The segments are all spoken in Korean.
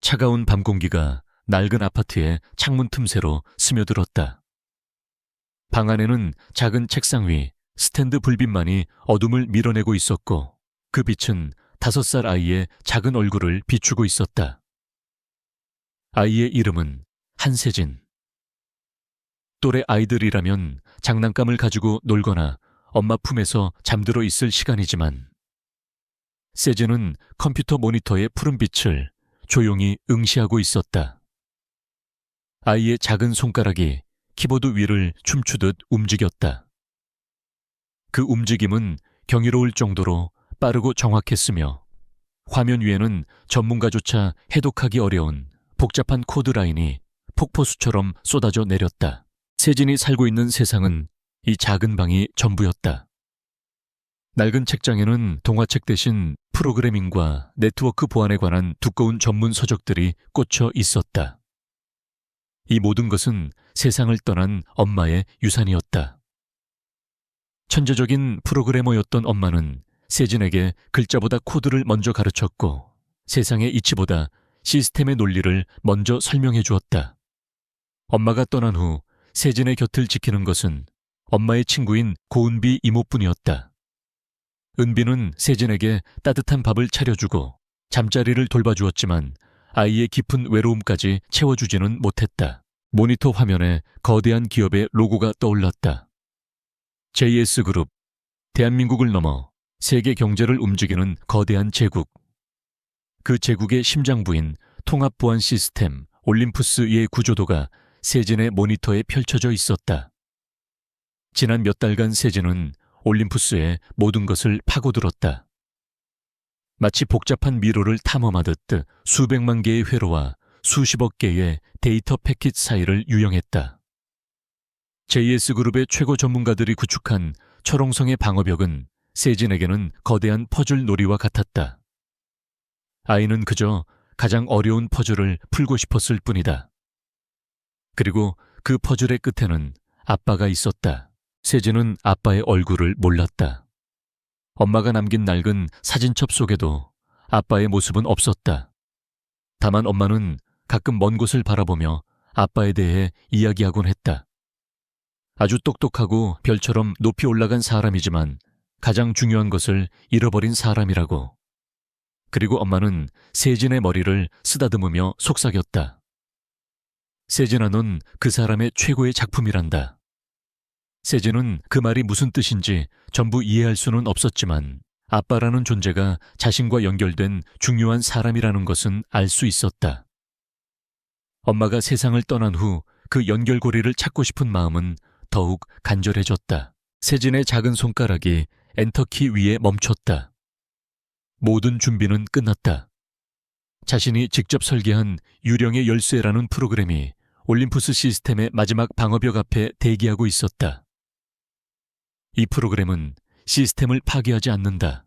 차가운 밤 공기가 낡은 아파트의 창문 틈새로 스며들었다. 방 안에는 작은 책상 위 스탠드 불빛만이 어둠을 밀어내고 있었고 그 빛은 5살 아이의 작은 얼굴을 비추고 있었다. 아이의 이름은 한세진. 또래 아이들이라면 장난감을 가지고 놀거나 엄마 품에서 잠들어 있을 시간이지만 세진은 컴퓨터 모니터의 푸른 빛을 조용히 응시하고 있었다. 아이의 작은 손가락이 키보드 위를 춤추듯 움직였다. 그 움직임은 경이로울 정도로 빠르고 정확했으며 화면 위에는 전문가조차 해독하기 어려운 복잡한 코드 라인이 폭포수처럼 쏟아져 내렸다. 세진이 살고 있는 세상은 이 작은 방이 전부였다. 낡은 책장에는 동화책 대신 프로그래밍과 네트워크 보안에 관한 두꺼운 전문 서적들이 꽂혀 있었다. 이 모든 것은 세상을 떠난 엄마의 유산이었다. 천재적인 프로그래머였던 엄마는 세진에게 글자보다 코드를 먼저 가르쳤고 세상의 이치보다 시스템의 논리를 먼저 설명해 주었다. 엄마가 떠난 후 세진의 곁을 지키는 것은 엄마의 친구인 고은비 이모뿐이었다. 은비는 세진에게 따뜻한 밥을 차려주고 잠자리를 돌봐주었지만 아이의 깊은 외로움까지 채워주지는 못했다. 모니터 화면에 거대한 기업의 로고가 떠올랐다. JS그룹, 대한민국을 넘어 세계 경제를 움직이는 거대한 제국. 그 제국의 심장부인 통합보안 시스템 올림푸스의 구조도가 세진의 모니터에 펼쳐져 있었다. 지난 몇 달간 세진은 올림푸스의 모든 것을 파고들었다. 마치 복잡한 미로를 탐험하듯 수백만 개의 회로와 수십억 개의 데이터 패킷 사이를 유영했다. JS그룹의 최고 전문가들이 구축한 철옹성의 방어벽은 세진에게는 거대한 퍼즐 놀이와 같았다. 아이는 그저 가장 어려운 퍼즐을 풀고 싶었을 뿐이다. 그리고 그 퍼즐의 끝에는 아빠가 있었다. 세진은 아빠의 얼굴을 몰랐다. 엄마가 남긴 낡은 사진첩 속에도 아빠의 모습은 없었다. 다만 엄마는 가끔 먼 곳을 바라보며 아빠에 대해 이야기하곤 했다. 아주 똑똑하고 별처럼 높이 올라간 사람이지만 가장 중요한 것을 잃어버린 사람이라고. 그리고 엄마는 세진의 머리를 쓰다듬으며 속삭였다. 세진아, 넌 그 사람의 최고의 작품이란다. 세진은 그 말이 무슨 뜻인지 전부 이해할 수는 없었지만 아빠라는 존재가 자신과 연결된 중요한 사람이라는 것은 알 수 있었다. 엄마가 세상을 떠난 후 그 연결고리를 찾고 싶은 마음은 더욱 간절해졌다. 세진의 작은 손가락이 엔터키 위에 멈췄다. 모든 준비는 끝났다. 자신이 직접 설계한 유령의 열쇠라는 프로그램이 올림푸스 시스템의 마지막 방어벽 앞에 대기하고 있었다. 이 프로그램은 시스템을 파괴하지 않는다.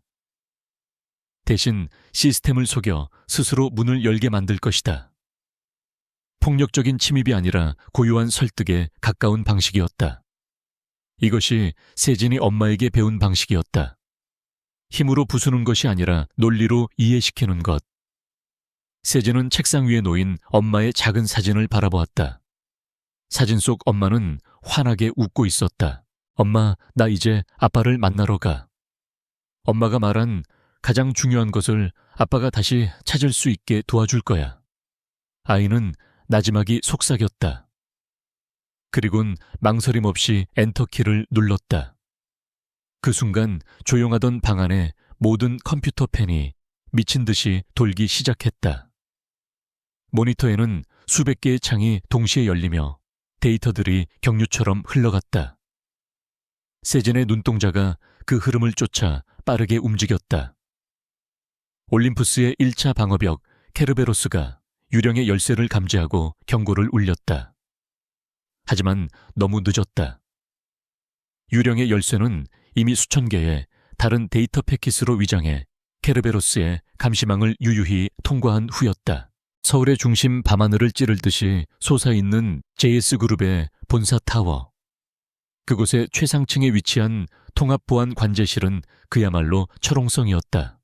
대신 시스템을 속여 스스로 문을 열게 만들 것이다. 폭력적인 침입이 아니라 고요한 설득에 가까운 방식이었다. 이것이 세진이 엄마에게 배운 방식이었다. 힘으로 부수는 것이 아니라 논리로 이해시키는 것. 세진은 책상 위에 놓인 엄마의 작은 사진을 바라보았다. 사진 속 엄마는 환하게 웃고 있었다. 엄마, 나 이제 아빠를 만나러 가. 엄마가 말한 가장 중요한 것을 아빠가 다시 찾을 수 있게 도와줄 거야. 아이는 나지막이 속삭였다. 그리곤 망설임 없이 엔터키를 눌렀다. 그 순간 조용하던 방 안에 모든 컴퓨터 펜이 미친 듯이 돌기 시작했다. 모니터에는 수백 개의 창이 동시에 열리며 데이터들이 경류처럼 흘러갔다. 세진의 눈동자가 그 흐름을 쫓아 빠르게 움직였다. 올림푸스의 1차 방어벽 케르베로스가 유령의 열쇠를 감지하고 경고를 울렸다. 하지만 너무 늦었다. 유령의 열쇠는 이미 수천 개의 다른 데이터 패킷으로 위장해 케르베로스의 감시망을 유유히 통과한 후였다. 서울의 중심 밤하늘을 찌를 듯이 솟아있는 JS그룹의 본사 타워. 그곳의 최상층에 위치한 통합보안 관제실은 그야말로 철옹성이었다.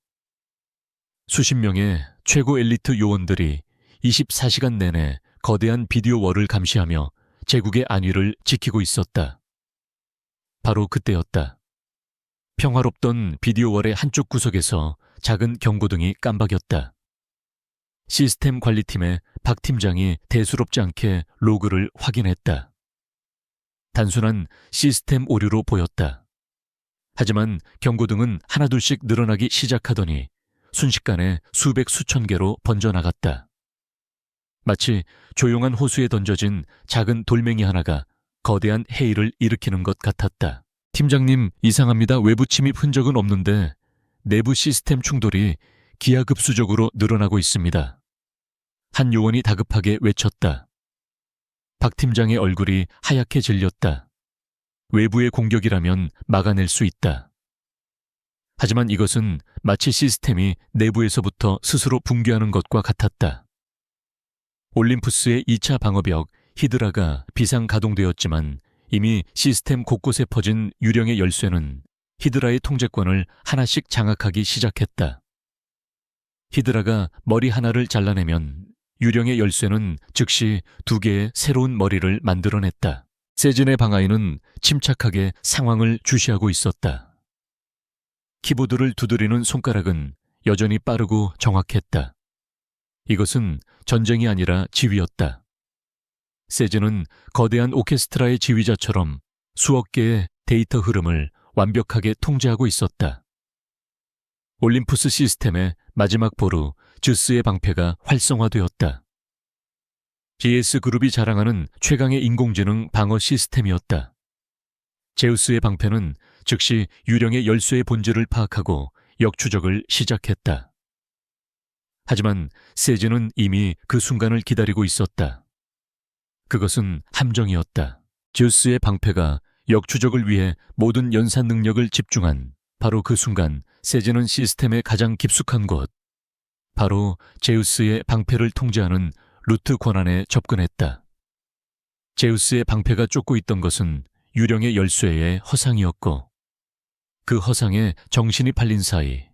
수십 명의 최고 엘리트 요원들이 24시간 내내 거대한 비디오 월을 감시하며 제국의 안위를 지키고 있었다. 바로 그때였다. 평화롭던 비디오 월의 한쪽 구석에서 작은 경고등이 깜박였다. 시스템 관리팀의 박 팀장이 대수롭지 않게 로그를 확인했다. 단순한 시스템 오류로 보였다. 하지만 경고등은 하나둘씩 늘어나기 시작하더니 순식간에 수백 수천 개로 번져나갔다. 마치 조용한 호수에 던져진 작은 돌멩이 하나가 거대한 해일을 일으키는 것 같았다. 팀장님, 이상합니다. 외부 침입 흔적은 없는데 내부 시스템 충돌이 기하급수적으로 늘어나고 있습니다. 한 요원이 다급하게 외쳤다. 박 팀장의 얼굴이 하얗게 질렸다. 외부의 공격이라면 막아낼 수 있다. 하지만 이것은 마치 시스템이 내부에서부터 스스로 붕괴하는 것과 같았다. 올림푸스의 2차 방어벽 히드라가 비상 가동되었지만 이미 시스템 곳곳에 퍼진 유령의 열쇠는 히드라의 통제권을 하나씩 장악하기 시작했다. 히드라가 머리 하나를 잘라내면 유령의 열쇠는 즉시 2개의 새로운 머리를 만들어냈다. 세진의 방아이는 침착하게 상황을 주시하고 있었다. 키보드를 두드리는 손가락은 여전히 빠르고 정확했다. 이것은 전쟁이 아니라 지휘였다. 세진은 거대한 오케스트라의 지휘자처럼 수억 개의 데이터 흐름을 완벽하게 통제하고 있었다. 올림푸스 시스템의 마지막 보루 즈스의 방패가 활성화되었다. GS그룹이 자랑하는 최강의 인공지능 방어 시스템이었다. 제우스의 방패는 즉시 유령의 열쇠의 본질을 파악하고 역추적을 시작했다. 하지만 세진은 이미 그 순간을 기다리고 있었다. 그것은 함정이었다. 제우스의 방패가 역추적을 위해 모든 연산 능력을 집중한 바로 그 순간 세진은 시스템의 가장 깊숙한 곳, 바로 제우스의 방패를 통제하는 루트 권한에 접근했다. 제우스의 방패가 쫓고 있던 것은 유령의 열쇠의 허상이었고 그 허상에 정신이 팔린 사이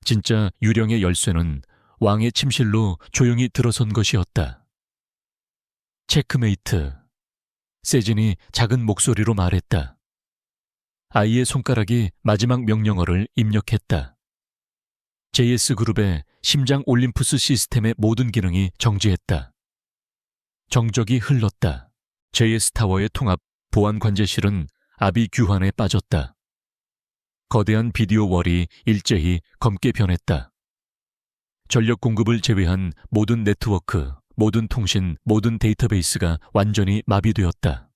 진짜 유령의 열쇠는 왕의 침실로 조용히 들어선 것이었다. 체크메이트. 세진이 작은 목소리로 말했다. 아이의 손가락이 마지막 명령어를 입력했다. JS그룹의 심장 올림푸스 시스템의 모든 기능이 정지했다. 정적이 흘렀다. JS타워의 통합 보안 관제실은 아비규환에 빠졌다. 거대한 비디오 월이 일제히 검게 변했다. 전력 공급을 제외한 모든 네트워크, 모든 통신, 모든 데이터베이스가 완전히 마비되었다.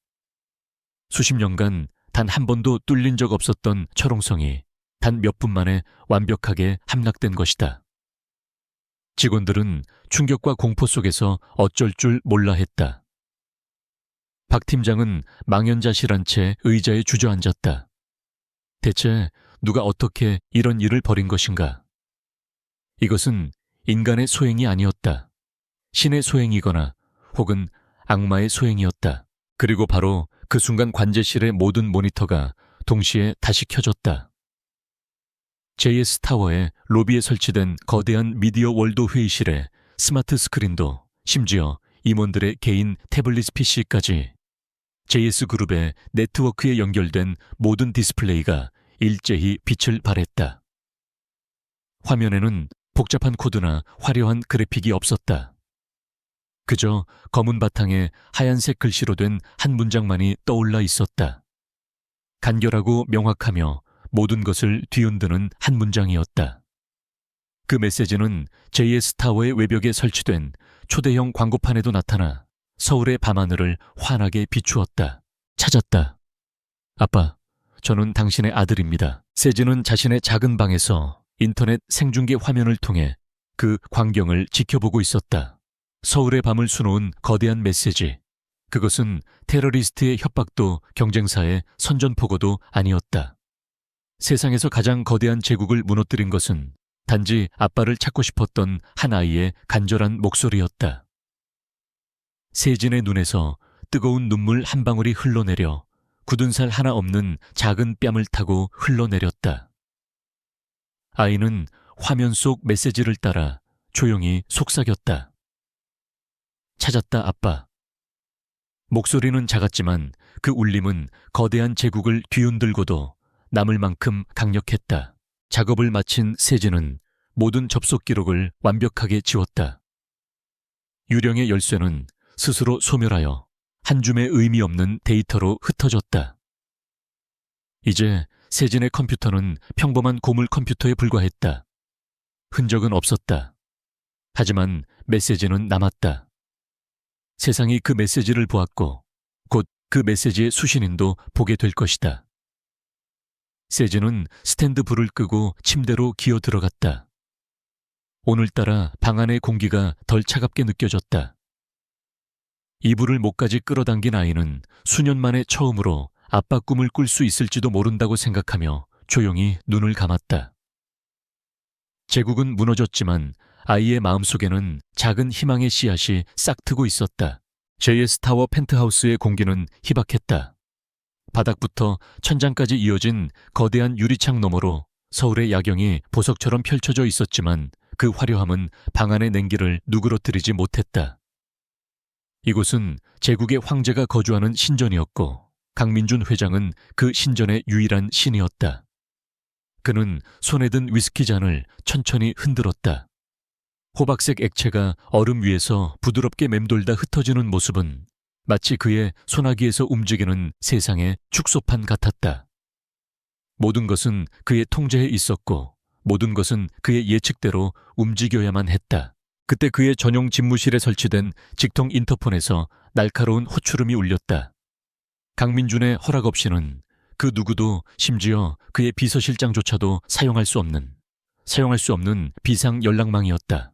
수십 년간 단 한 번도 뚫린 적 없었던 철옹성이 단 몇 분 만에 완벽하게 함락된 것이다. 직원들은 충격과 공포 속에서 어쩔 줄 몰라 했다. 박 팀장은 망연자실한 채 의자에 주저앉았다. 대체 누가 어떻게 이런 일을 벌인 것인가? 이것은 인간의 소행이 아니었다. 신의 소행이거나 혹은 악마의 소행이었다. 그리고 바로 그 순간 관제실의 모든 모니터가 동시에 다시 켜졌다. JS타워의 로비에 설치된 거대한 미디어 월드 회의실의 스마트 스크린도 심지어 임원들의 개인 태블릿 PC까지 JS그룹의 네트워크에 연결된 모든 디스플레이가 일제히 빛을 발했다. 화면에는 복잡한 코드나 화려한 그래픽이 없었다. 그저 검은 바탕에 하얀색 글씨로 된 한 문장만이 떠올라 있었다. 간결하고 명확하며 모든 것을 뒤흔드는 한 문장이었다. 그 메시지는 JS타워의 외벽에 설치된 초대형 광고판에도 나타나 서울의 밤하늘을 환하게 비추었다. 찾았다. 아빠, 저는 당신의 아들입니다. 세진은 자신의 작은 방에서 인터넷 생중계 화면을 통해 그 광경을 지켜보고 있었다. 서울의 밤을 수놓은 거대한 메시지. 그것은 테러리스트의 협박도 경쟁사의 선전포고도 아니었다. 세상에서 가장 거대한 제국을 무너뜨린 것은 단지 아빠를 찾고 싶었던 한 아이의 간절한 목소리였다. 세진의 눈에서 뜨거운 눈물 한 방울이 흘러내려 굳은 살 하나 없는 작은 뺨을 타고 흘러내렸다. 아이는 화면 속 메시지를 따라 조용히 속삭였다. 찾았다, 아빠. 목소리는 작았지만 그 울림은 거대한 제국을 뒤흔들고도 남을 만큼 강력했다. 작업을 마친 세진은 모든 접속 기록을 완벽하게 지웠다. 유령의 열쇠는 스스로 소멸하여 한 줌의 의미 없는 데이터로 흩어졌다. 이제 세진의 컴퓨터는 평범한 고물 컴퓨터에 불과했다. 흔적은 없었다. 하지만 메시지는 남았다. 세상이 그 메시지를 보았고 곧 그 메시지의 수신인도 보게 될 것이다. 세진은 스탠드 불을 끄고 침대로 기어 들어갔다. 오늘따라 방 안의 공기가 덜 차갑게 느껴졌다. 이불을 목까지 끌어당긴 아이는 수년 만에 처음으로 아빠 꿈을 꿀 수 있을지도 모른다고 생각하며 조용히 눈을 감았다. 제국은 무너졌지만 아이의 마음속에는 작은 희망의 씨앗이 싹트고 있었다. JS타워 펜트하우스의 공기는 희박했다. 바닥부터 천장까지 이어진 거대한 유리창 너머로 서울의 야경이 보석처럼 펼쳐져 있었지만 그 화려함은 방 안의 냉기를 누그러뜨리지 못했다. 이곳은 제국의 황제가 거주하는 신전이었고 강민준 회장은 그 신전의 유일한 신이었다. 그는 손에 든 위스키 잔을 천천히 흔들었다. 호박색 액체가 얼음 위에서 부드럽게 맴돌다 흩어지는 모습은 마치 그의 소나기에서 움직이는 세상의 축소판 같았다. 모든 것은 그의 통제에 있었고 모든 것은 그의 예측대로 움직여야만 했다. 그때 그의 전용 집무실에 설치된 직통 인터폰에서 날카로운 호출음이 울렸다. 강민준의 허락 없이는 그 누구도 심지어 그의 비서실장조차도 사용할 수 없는 비상 연락망이었다.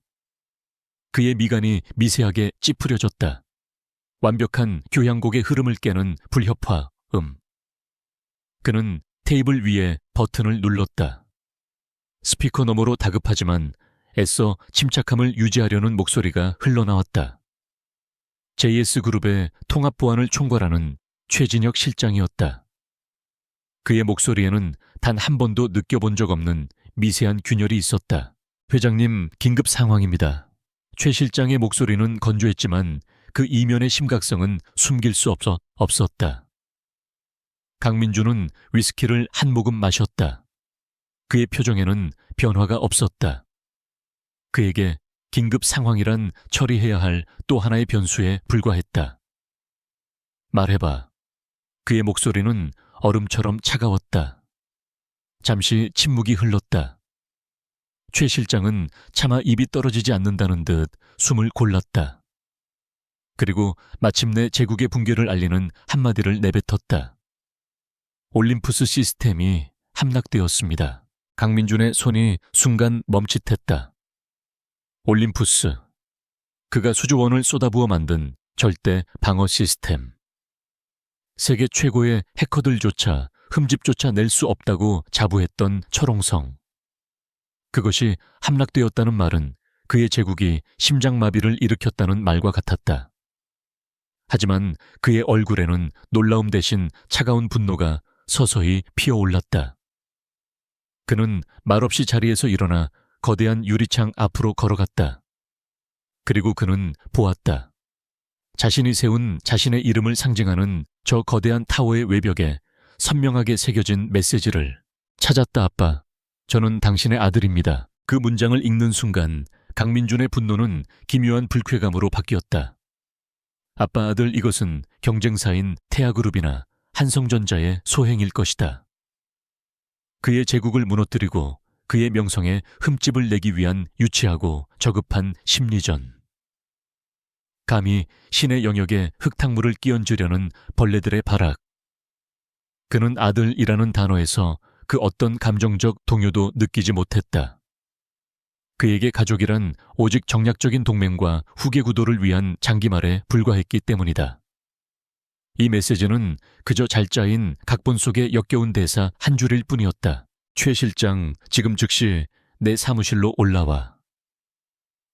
그의 미간이 미세하게 찌푸려졌다. 완벽한 교향곡의 흐름을 깨는 불협화 그는 테이블 위에 버튼을 눌렀다. 스피커 너머로 다급하지만 애써 침착함을 유지하려는 목소리가 흘러나왔다. JS그룹의 통합보안을 총괄하는 최진혁 실장이었다. 그의 목소리에는 단 한 번도 느껴본 적 없는 미세한 균열이 있었다. 회장님, 긴급 상황입니다. 최 실장의 목소리는 건조했지만 그 이면의 심각성은 숨길 수 없었다. 강민준은 위스키를 한 모금 마셨다. 그의 표정에는 변화가 없었다. 그에게 긴급 상황이란 처리해야 할 또 하나의 변수에 불과했다. 말해봐. 그의 목소리는 얼음처럼 차가웠다. 잠시 침묵이 흘렀다. 최 실장은 차마 입이 떨어지지 않는다는 듯 숨을 골랐다. 그리고 마침내 제국의 붕괴를 알리는 한마디를 내뱉었다. 올림푸스 시스템이 함락되었습니다. 강민준의 손이 순간 멈칫했다. 올림푸스. 그가 수조 원을 쏟아부어 만든 절대 방어 시스템. 세계 최고의 해커들조차 흠집조차 낼 수 없다고 자부했던 철옹성. 그것이 함락되었다는 말은 그의 제국이 심장마비를 일으켰다는 말과 같았다. 하지만 그의 얼굴에는 놀라움 대신 차가운 분노가 서서히 피어올랐다. 그는 말없이 자리에서 일어나 거대한 유리창 앞으로 걸어갔다. 그리고 그는 보았다. 자신이 세운 자신의 이름을 상징하는 저 거대한 타워의 외벽에 선명하게 새겨진 메시지를. 찾았다, 아빠. 저는 당신의 아들입니다. 그 문장을 읽는 순간 강민준의 분노는 기묘한 불쾌감으로 바뀌었다. 아빠, 아들, 이것은 경쟁사인 태아그룹이나 한성전자의 소행일 것이다. 그의 제국을 무너뜨리고 그의 명성에 흠집을 내기 위한 유치하고 저급한 심리전. 감히 신의 영역에 흙탕물을 끼얹으려는 벌레들의 발악. 그는 아들이라는 단어에서 그 어떤 감정적 동요도 느끼지 못했다. 그에게 가족이란 오직 정략적인 동맹과 후계 구도를 위한 장기말에 불과했기 때문이다. 이 메시지는 그저 잘 짜인 각본 속의 역겨운 대사 한 줄일 뿐이었다. 최 실장, 지금 즉시 내 사무실로 올라와.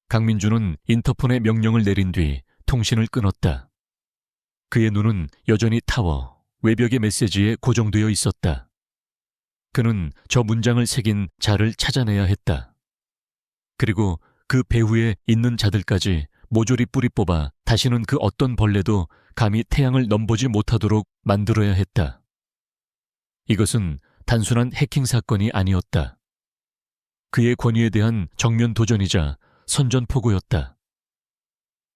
강민준은 인터폰에 명령을 내린 뒤 통신을 끊었다. 그의 눈은 여전히 타워, 외벽의 메시지에 고정되어 있었다. 그는 저 문장을 새긴 자를 찾아내야 했다. 그리고 그 배후에 있는 자들까지 모조리 뿌리 뽑아 다시 다시는 그 어떤 벌레도 감히 태양을 넘보지 못하도록 만들어야 했다. 이것은 단순한 해킹 사건이 아니었다. 그의 권위에 대한 정면 도전이자 선전포고였다.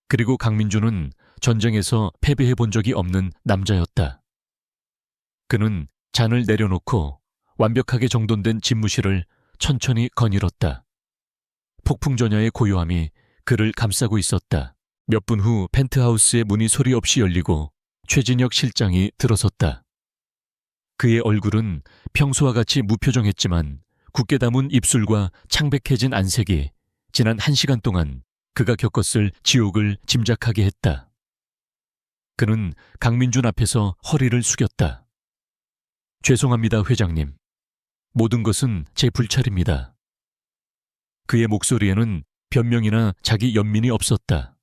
그리고 강민주는 전쟁에서 패배해 본 적이 없는 남자였다. 그는 잔을 내려놓고 완벽하게 정돈된 집무실을 천천히 거닐었다. 폭풍전야의 고요함이 그를 감싸고 있었다. 몇 분 후 펜트하우스의 문이 소리 없이 열리고 최진혁 실장이 들어섰다. 그의 얼굴은 평소와 같이 무표정했지만 굳게 담은 입술과 창백해진 안색이 지난 1시간 동안 그가 겪었을 지옥을 짐작하게 했다. 그는 강민준 앞에서 허리를 숙였다. 죄송합니다, 회장님. 모든 것은 제 불찰입니다. 그의 목소리에는 변명이나 자기 연민이 없었다.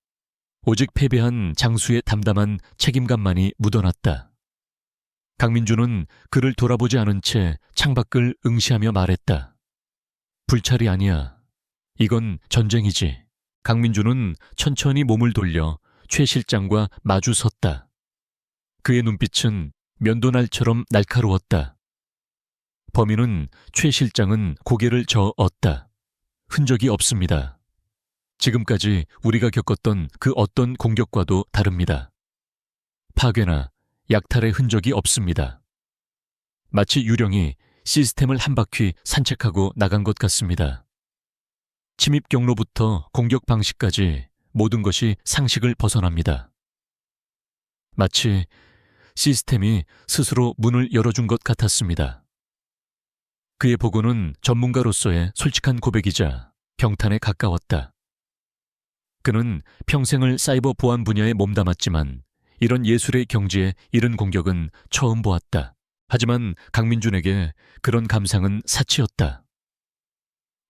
오직 패배한 장수의 담담한 책임감만이 묻어났다. 강민주는 그를 돌아보지 않은 채 창밖을 응시하며 말했다. 불찰이 아니야. 이건 전쟁이지. 강민주는 천천히 몸을 돌려 최 실장과 마주 섰다. 그의 눈빛은 면도날처럼 날카로웠다. 범인은 최 실장은 고개를 저었다. 흔적이 없습니다. 지금까지 우리가 겪었던 그 어떤 공격과도 다릅니다. 파괴나 약탈의 흔적이 없습니다. 마치 유령이 시스템을 한 바퀴 산책하고 나간 것 같습니다. 침입 경로부터 공격 방식까지 모든 것이 상식을 벗어납니다. 마치 시스템이 스스로 문을 열어준 것 같았습니다. 그의 보고는 전문가로서의 솔직한 고백이자 경탄에 가까웠다. 그는 평생을 사이버 보안 분야에 몸담았지만 이런 예술의 경지에 이른 공격은 처음 보았다. 하지만 강민준에게 그런 감상은 사치였다.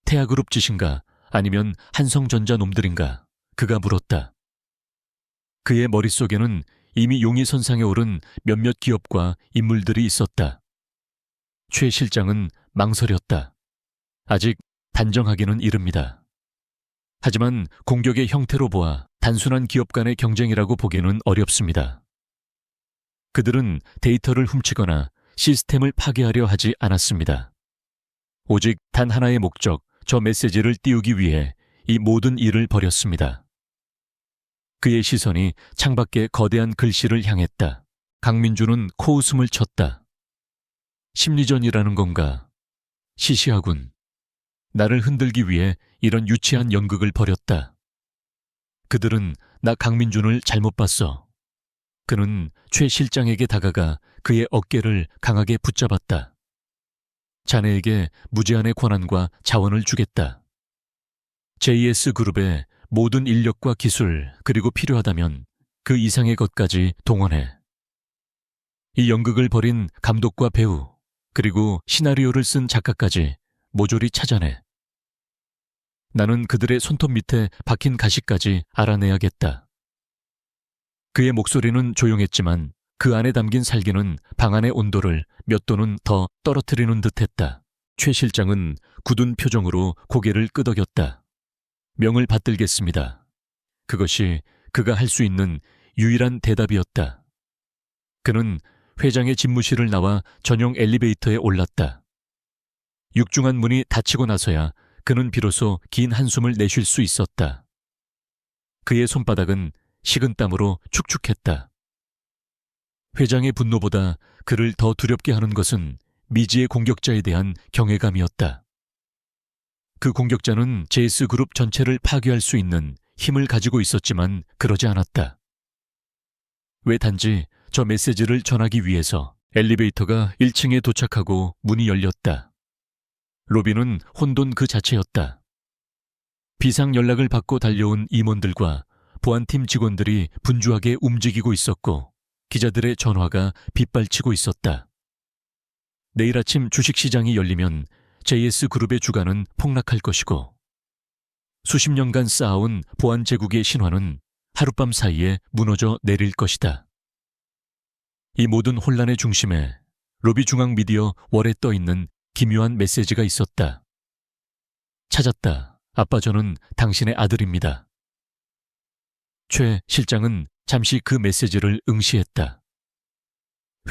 태아그룹 짓인가 아니면 한성전자 놈들인가 그가 물었다. 그의 머릿속에는 이미 용의선상에 오른 몇몇 기업과 인물들이 있었다. 최 실장은 망설였다. 아직 단정하기는 이릅니다. 하지만 공격의 형태로 보아 단순한 기업 간의 경쟁이라고 보기는 어렵습니다. 그들은 데이터를 훔치거나 시스템을 파괴하려 하지 않았습니다. 오직 단 하나의 목적, 저 메시지를 띄우기 위해 이 모든 일을 벌였습니다. 그의 시선이 창밖의 거대한 글씨를 향했다. 강민주는 코웃음을 쳤다. 심리전이라는 건가? 시시하군. 나를 흔들기 위해 이런 유치한 연극을 벌였다. 그들은 나 강민준을 잘못 봤어. 그는 최 실장에게 다가가 그의 어깨를 강하게 붙잡았다. 자네에게 무제한의 권한과 자원을 주겠다. JS그룹의 모든 인력과 기술 그리고 필요하다면 그 이상의 것까지 동원해. 이 연극을 벌인 감독과 배우 그리고 시나리오를 쓴 작가까지 모조리 찾아내. 나는 그들의 손톱 밑에 박힌 가시까지 알아내야겠다. 그의 목소리는 조용했지만 그 안에 담긴 살기는 방 안의 온도를 몇 도는 더 떨어뜨리는 듯했다. 최 실장은 굳은 표정으로 고개를 끄덕였다. 명을 받들겠습니다. 그것이 그가 할 수 있는 유일한 대답이었다. 그는 회장의 집무실을 나와 전용 엘리베이터에 올랐다. 육중한 문이 닫히고 나서야 그는 비로소 긴 한숨을 내쉴 수 있었다. 그의 손바닥은 식은땀으로 축축했다. 회장의 분노보다 그를 더 두렵게 하는 것은 미지의 공격자에 대한 경외감이었다. 그 공격자는 JS그룹 전체를 파괴할 수 있는 힘을 가지고 있었지만 그러지 않았다. 왜 단지 저 메시지를 전하기 위해서 엘리베이터가 1층에 도착하고 문이 열렸다. 로비는 혼돈 그 자체였다. 비상 연락을 받고 달려온 임원들과 보안팀 직원들이 분주하게 움직이고 있었고 기자들의 전화가 빗발치고 있었다. 내일 아침 주식시장이 열리면 JS그룹의 주가는 폭락할 것이고 수십 년간 쌓아온 보안 제국의 신화는 하룻밤 사이에 무너져 내릴 것이다. 이 모든 혼란의 중심에 로비 중앙 미디어 월에 떠있는 기묘한 메시지가 있었다. 찾았다. 아빠, 저는 당신의 아들입니다. 최 실장은 잠시 그 메시지를 응시했다.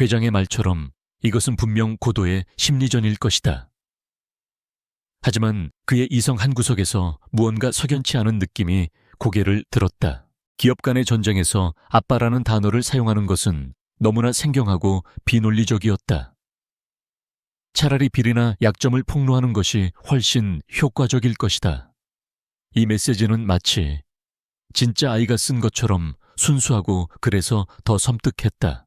회장의 말처럼 이것은 분명 고도의 심리전일 것이다. 하지만 그의 이성 한구석에서 무언가 석연치 않은 느낌이 고개를 들었다. 기업 간의 전쟁에서 아빠라는 단어를 사용하는 것은 너무나 생경하고 비논리적이었다. 차라리 비리나 약점을 폭로하는 것이 훨씬 효과적일 것이다. 이 메시지는 마치 진짜 아이가 쓴 것처럼 순수하고 그래서 더 섬뜩했다.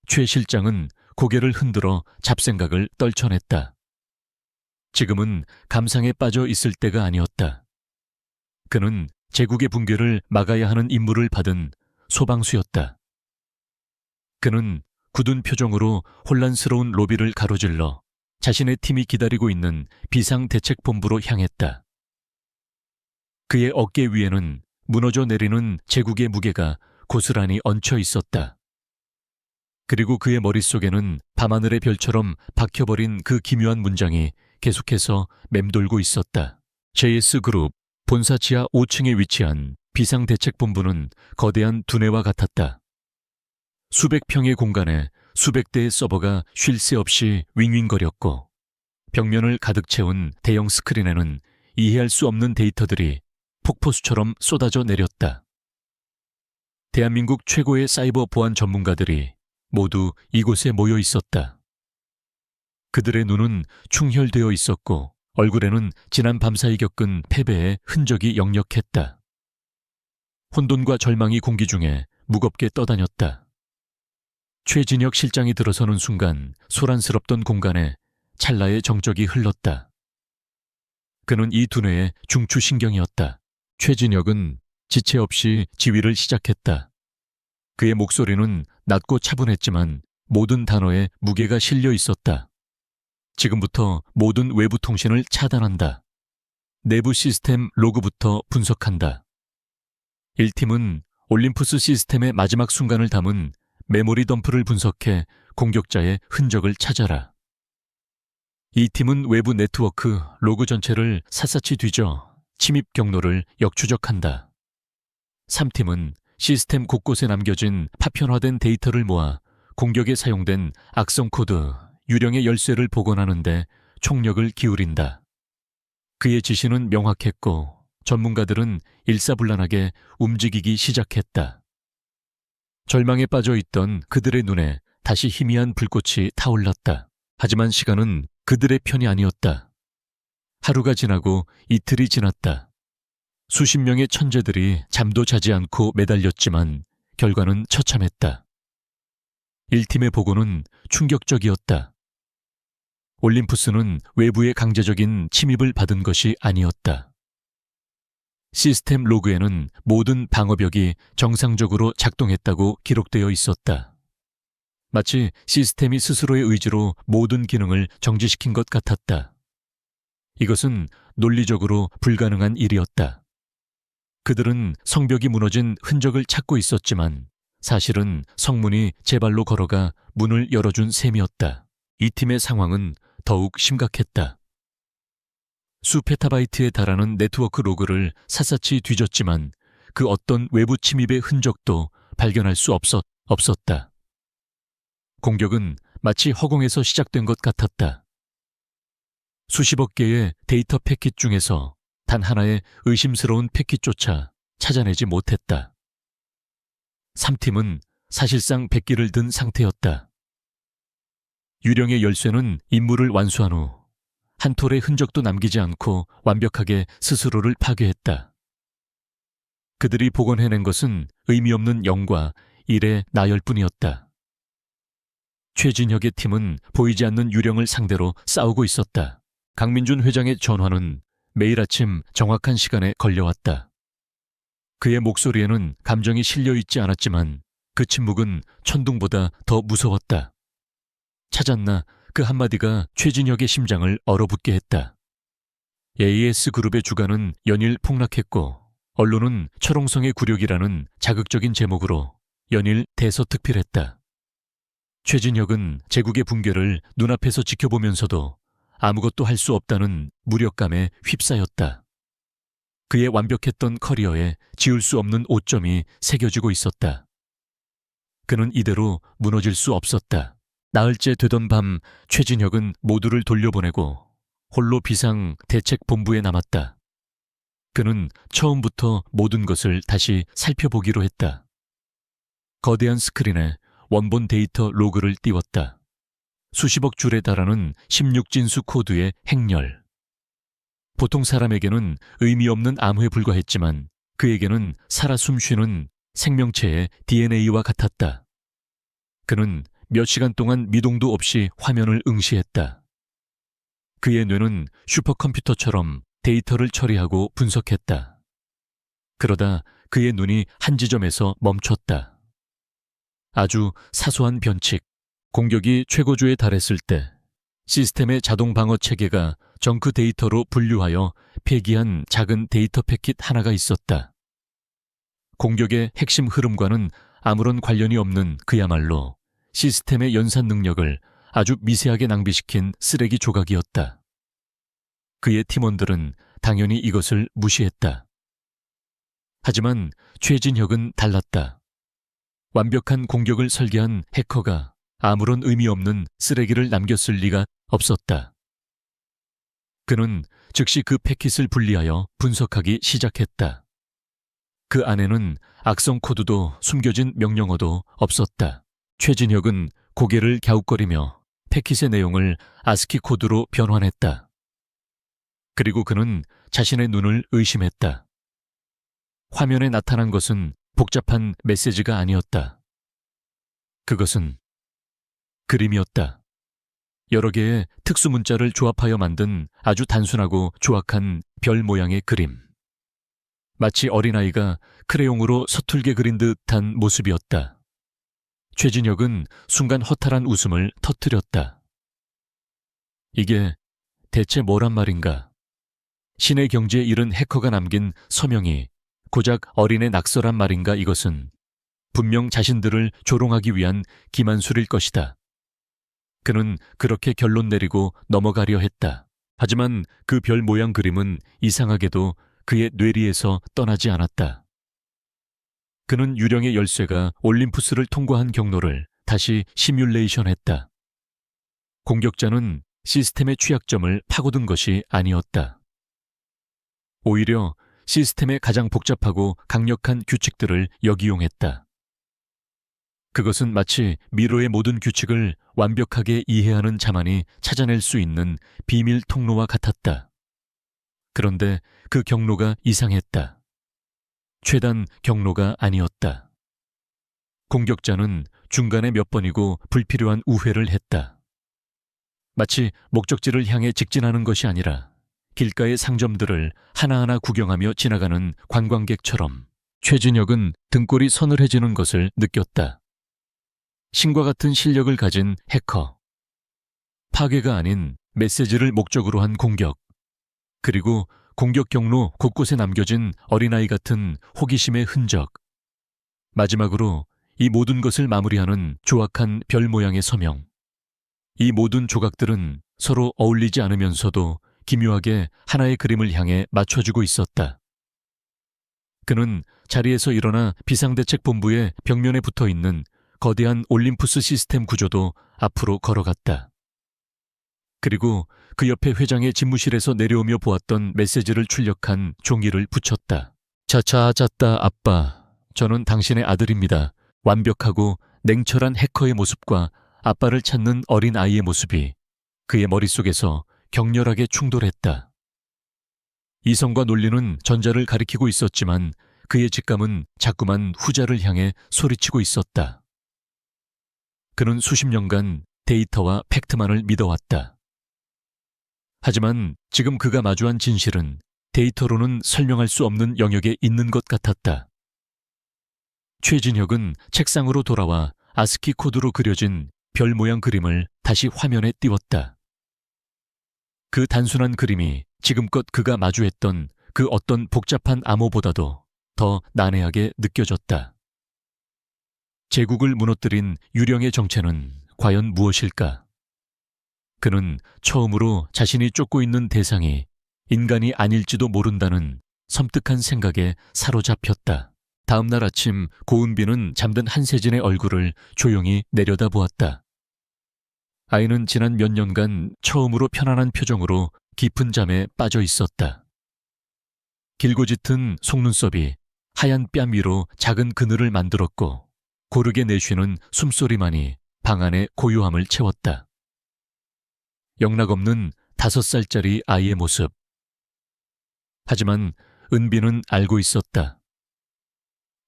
최 실장은 고개를 흔들어 잡생각을 떨쳐냈다. 지금은 감상에 빠져 있을 때가 아니었다. 그는 제국의 붕괴를 막아야 하는 임무를 받은 소방수였다. 그는 굳은 표정으로 혼란스러운 로비를 가로질러 자신의 팀이 기다리고 있는 비상대책본부로 향했다. 그의 어깨 위에는 무너져 내리는 제국의 무게가 고스란히 얹혀 있었다. 그리고 그의 머릿속에는 밤하늘의 별처럼 박혀버린 그 기묘한 문장이 계속해서 맴돌고 있었다. JS그룹 본사 지하 5층에 위치한 비상대책본부는 거대한 두뇌와 같았다. 수백 평의 공간에 수백 대의 서버가 쉴 새 없이 윙윙거렸고 벽면을 가득 채운 대형 스크린에는 이해할 수 없는 데이터들이 폭포수처럼 쏟아져 내렸다. 대한민국 최고의 사이버 보안 전문가들이 모두 이곳에 모여 있었다. 그들의 눈은 충혈되어 있었고 얼굴에는 지난 밤사이 겪은 패배의 흔적이 역력했다. 혼돈과 절망이 공기 중에 무겁게 떠다녔다. 최진혁 실장이 들어서는 순간 소란스럽던 공간에 찰나의 정적이 흘렀다. 그는 이 두뇌의 중추신경이었다. 최진혁은 지체 없이 지휘를 시작했다. 그의 목소리는 낮고 차분했지만 모든 단어에 무게가 실려 있었다. 지금부터 모든 외부 통신을 차단한다. 내부 시스템 로그부터 분석한다. 1팀은 올림푸스 시스템의 마지막 순간을 담은 메모리 덤프를 분석해 공격자의 흔적을 찾아라. 2팀은 외부 네트워크 로그 전체를 샅샅이 뒤져 침입 경로를 역추적한다. 3팀은 시스템 곳곳에 남겨진 파편화된 데이터를 모아 공격에 사용된 악성 코드, 유령의 열쇠를 복원하는 데 총력을 기울인다. 그의 지시는 명확했고 전문가들은 일사불란하게 움직이기 시작했다. 절망에 빠져 있던 그들의 눈에 다시 희미한 불꽃이 타올랐다. 하지만 시간은 그들의 편이 아니었다. 하루가 지나고 이틀이 지났다. 수십 명의 천재들이 잠도 자지 않고 매달렸지만 결과는 처참했다. 1팀의 보고는 충격적이었다. 올림푸스는 외부의 강제적인 침입을 받은 것이 아니었다. 시스템 로그에는 모든 방어벽이 정상적으로 작동했다고 기록되어 있었다. 마치 시스템이 스스로의 의지로 모든 기능을 정지시킨 것 같았다. 이것은 논리적으로 불가능한 일이었다. 그들은 성벽이 무너진 흔적을 찾고 있었지만 사실은 성문이 제 발로 걸어가 문을 열어준 셈이었다. 이 팀의 상황은 더욱 심각했다. 수페타바이트에 달하는 네트워크 로그를 샅샅이 뒤졌지만 그 어떤 외부 침입의 흔적도 발견할 수 없었다. 공격은 마치 허공에서 시작된 것 같았다. 수십억 개의 데이터 패킷 중에서 단 하나의 의심스러운 패킷조차 찾아내지 못했다. 3팀은 사실상 백기를 든 상태였다. 유령의 열쇠는 임무를 완수한 후 한 톨의 흔적도 남기지 않고 완벽하게 스스로를 파괴했다. 그들이 복원해낸 것은 의미 없는 0과 1의 나열뿐이었다. 최진혁의 팀은 보이지 않는 유령을 상대로 싸우고 있었다. 강민준 회장의 전화는 매일 아침 정확한 시간에 걸려왔다. 그의 목소리에는 감정이 실려 있지 않았지만 그 침묵은 천둥보다 더 무서웠다. 찾았나? 그 한마디가 최진혁의 심장을 얼어붙게 했다. AS그룹의 주가는 연일 폭락했고 언론은 철옹성의 굴욕이라는 자극적인 제목으로 연일 대서특필했다. 최진혁은 제국의 붕괴를 눈앞에서 지켜보면서도 아무것도 할 수 없다는 무력감에 휩싸였다. 그의 완벽했던 커리어에 지울 수 없는 오점이 새겨지고 있었다. 그는 이대로 무너질 수 없었다. 나흘째 되던 밤 최진혁은 모두를 돌려보내고 홀로 비상 대책본부에 남았다. 그는 처음부터 모든 것을 다시 살펴보기로 했다. 거대한 스크린에 원본 데이터 로그를 띄웠다. 수십억 줄에 달하는 16진수 코드의 행렬. 보통 사람에게는 의미 없는 암호에 불과했지만 그에게는 살아 숨쉬는 생명체의 DNA와 같았다. 그는 몇 시간 동안 미동도 없이 화면을 응시했다. 그의 뇌는 슈퍼컴퓨터처럼 데이터를 처리하고 분석했다. 그러다 그의 눈이 한 지점에서 멈췄다. 아주 사소한 변칙, 공격이 최고조에 달했을 때 시스템의 자동 방어 체계가 정크 데이터로 분류하여 폐기한 작은 데이터 패킷 하나가 있었다. 공격의 핵심 흐름과는 아무런 관련이 없는 그야말로 시스템의 연산 능력을 아주 미세하게 낭비시킨 쓰레기 조각이었다. 그의 팀원들은 당연히 이것을 무시했다. 하지만 최진혁은 달랐다. 완벽한 공격을 설계한 해커가 아무런 의미 없는 쓰레기를 남겼을 리가 없었다. 그는 즉시 그 패킷을 분리하여 분석하기 시작했다. 그 안에는 악성 코드도 숨겨진 명령어도 없었다. 최진혁은 고개를 갸웃거리며 패킷의 내용을 아스키 코드로 변환했다. 그리고 그는 자신의 눈을 의심했다. 화면에 나타난 것은 복잡한 메시지가 아니었다. 그것은 그림이었다. 여러 개의 특수 문자를 조합하여 만든 아주 단순하고 조악한 별 모양의 그림. 마치 어린아이가 크레용으로 서툴게 그린 듯한 모습이었다. 최진혁은 순간 허탈한 웃음을 터뜨렸다. 이게 대체 뭐란 말인가? 신의 경지에 이른 해커가 남긴 서명이 고작 어린애 낙서란 말인가? 이것은 분명 자신들을 조롱하기 위한 기만술일 것이다. 그는 그렇게 결론 내리고 넘어가려 했다. 하지만 그 별 모양 그림은 이상하게도 그의 뇌리에서 떠나지 않았다. 그는 유령의 열쇠가 올림푸스를 통과한 경로를 다시 시뮬레이션했다. 공격자는 시스템의 취약점을 파고든 것이 아니었다. 오히려 시스템의 가장 복잡하고 강력한 규칙들을 역이용했다. 그것은 마치 미로의 모든 규칙을 완벽하게 이해하는 자만이 찾아낼 수 있는 비밀 통로와 같았다. 그런데 그 경로가 이상했다. 최단 경로가 아니었다. 공격자는 중간에 몇 번이고 불필요한 우회를 했다. 마치 목적지를 향해 직진하는 것이 아니라 길가의 상점들을 하나하나 구경하며 지나가는 관광객처럼 최진혁은 등골이 서늘해지는 것을 느꼈다. 신과 같은 실력을 가진 해커, 파괴가 아닌 메시지를 목적으로 한 공격, 그리고 공격 경로 곳곳에 남겨진 어린아이 같은 호기심의 흔적, 마지막으로 이 모든 것을 마무리하는 조악한 별 모양의 서명. 이 모든 조각들은 서로 어울리지 않으면서도 기묘하게 하나의 그림을 향해 맞춰주고 있었다. 그는 자리에서 일어나 비상대책본부의 벽면에 붙어있는 거대한 올림푸스 시스템 구조도 앞으로 걸어갔다. 그리고 그 옆에 회장의 집무실에서 내려오며 보았던 메시지를 출력한 종이를 붙였다. 자자자따 아빠, 저는 당신의 아들입니다. 완벽하고 냉철한 해커의 모습과 아빠를 찾는 어린 아이의 모습이 그의 머릿속에서 격렬하게 충돌했다. 이성과 논리는 전자를 가리키고 있었지만 그의 직감은 자꾸만 후자를 향해 소리치고 있었다. 그는 수십 년간 데이터와 팩트만을 믿어왔다. 하지만 지금 그가 마주한 진실은 데이터로는 설명할 수 없는 영역에 있는 것 같았다. 최진혁은 책상으로 돌아와 아스키 코드로 그려진 별 모양 그림을 다시 화면에 띄웠다. 그 단순한 그림이 지금껏 그가 마주했던 그 어떤 복잡한 암호보다도 더 난해하게 느껴졌다. 제국을 무너뜨린 유령의 정체는 과연 무엇일까? 그는 처음으로 자신이 쫓고 있는 대상이 인간이 아닐지도 모른다는 섬뜩한 생각에 사로잡혔다. 다음 날 아침 고은비는 잠든 한세진의 얼굴을 조용히 내려다보았다. 아이는 지난 몇 년간 처음으로 편안한 표정으로 깊은 잠에 빠져 있었다. 길고 짙은 속눈썹이 하얀 뺨 위로 작은 그늘을 만들었고 고르게 내쉬는 숨소리만이 방 안의 고요함을 채웠다. 영락없는 5살짜리 아이의 모습. 하지만 은비는 알고 있었다.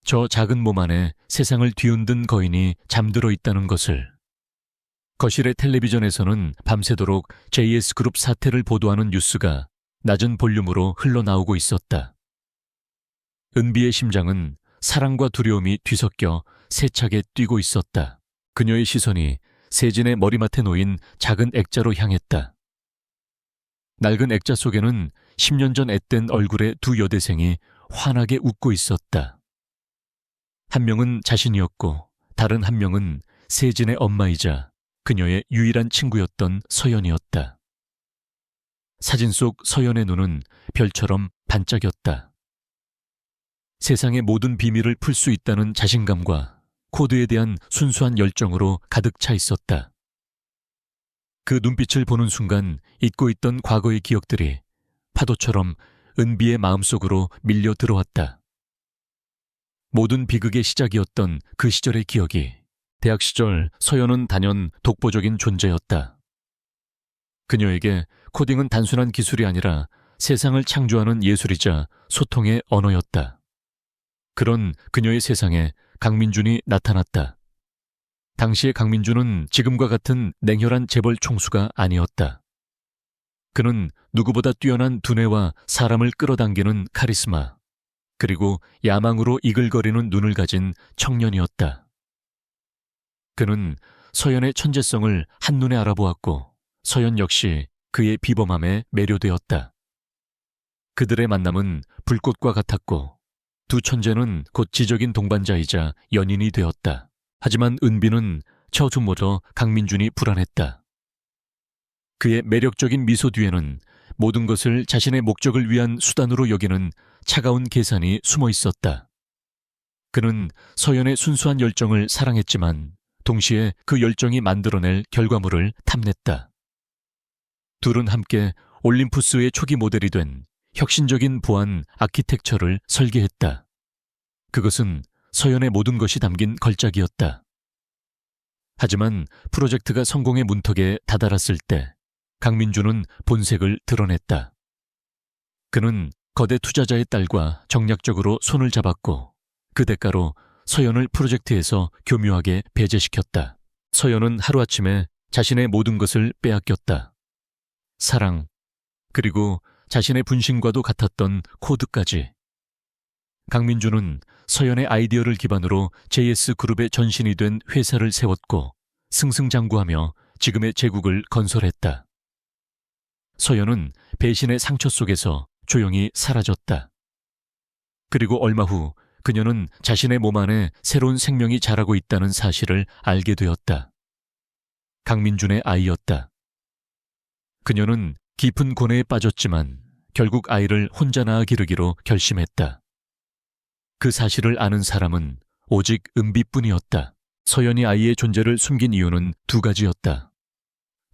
저 작은 몸 안에 세상을 뒤흔든 거인이 잠들어 있다는 것을. 거실의 텔레비전에서는 밤새도록 JS그룹 사태를 보도하는 뉴스가 낮은 볼륨으로 흘러나오고 있었다. 은비의 심장은 사랑과 두려움이 뒤섞여 세차게 뛰고 있었다. 그녀의 시선이 세진의 머리맡에 놓인 작은 액자로 향했다. 낡은 액자 속에는 10년 전 앳된 얼굴의 두 여대생이 환하게 웃고 있었다. 한 명은 자신이었고 다른 한 명은 세진의 엄마이자 그녀의 유일한 친구였던 서연이었다. 사진 속 서연의 눈은 별처럼 반짝였다. 세상의 모든 비밀을 풀 수 있다는 자신감과 코드에 대한 순수한 열정으로 가득 차 있었다. 그 눈빛을 보는 순간 잊고 있던 과거의 기억들이 파도처럼 은비의 마음속으로 밀려 들어왔다. 모든 비극의 시작이었던 그 시절의 기억이 대학 시절 서연은 단연 독보적인 존재였다. 그녀에게 코딩은 단순한 기술이 아니라 세상을 창조하는 예술이자 소통의 언어였다. 그런 그녀의 세상에 강민준이 나타났다. 당시의 강민준은 지금과 같은 냉혈한 재벌 총수가 아니었다. 그는 누구보다 뛰어난 두뇌와 사람을 끌어당기는 카리스마, 그리고 야망으로 이글거리는 눈을 가진 청년이었다. 그는 서연의 천재성을 한눈에 알아보았고 서연 역시 그의 비범함에 매료되었다. 그들의 만남은 불꽃과 같았고 두 천재는 곧 지적인 동반자이자 연인이 되었다. 하지만 은비는 처음부터 강민준이 불안했다. 그의 매력적인 미소 뒤에는 모든 것을 자신의 목적을 위한 수단으로 여기는 차가운 계산이 숨어 있었다. 그는 서연의 순수한 열정을 사랑했지만 동시에 그 열정이 만들어낼 결과물을 탐냈다. 둘은 함께 올림푸스의 초기 모델이 된 혁신적인 보안 아키텍처를 설계했다. 그것은 서연의 모든 것이 담긴 걸작이었다. 하지만 프로젝트가 성공의 문턱에 다다랐을 때 강민준은 본색을 드러냈다. 그는 거대 투자자의 딸과 정략적으로 손을 잡았고 그 대가로 서연을 프로젝트에서 교묘하게 배제시켰다. 서연은 하루아침에 자신의 모든 것을 빼앗겼다. 사랑, 그리고 자신의 분신과도 같았던 코드까지. 강민준은 서연의 아이디어를 기반으로 JS그룹의 전신이 된 회사를 세웠고 승승장구하며 지금의 제국을 건설했다. 서연은 배신의 상처 속에서 조용히 사라졌다. 그리고 얼마 후 그녀는 자신의 몸 안에 새로운 생명이 자라고 있다는 사실을 알게 되었다. 강민준의 아이였다. 그녀는 깊은 고뇌에 빠졌지만 결국 아이를 혼자 낳아 기르기로 결심했다. 그 사실을 아는 사람은 오직 은비뿐이었다. 서연이 아이의 존재를 숨긴 이유는 두 가지였다.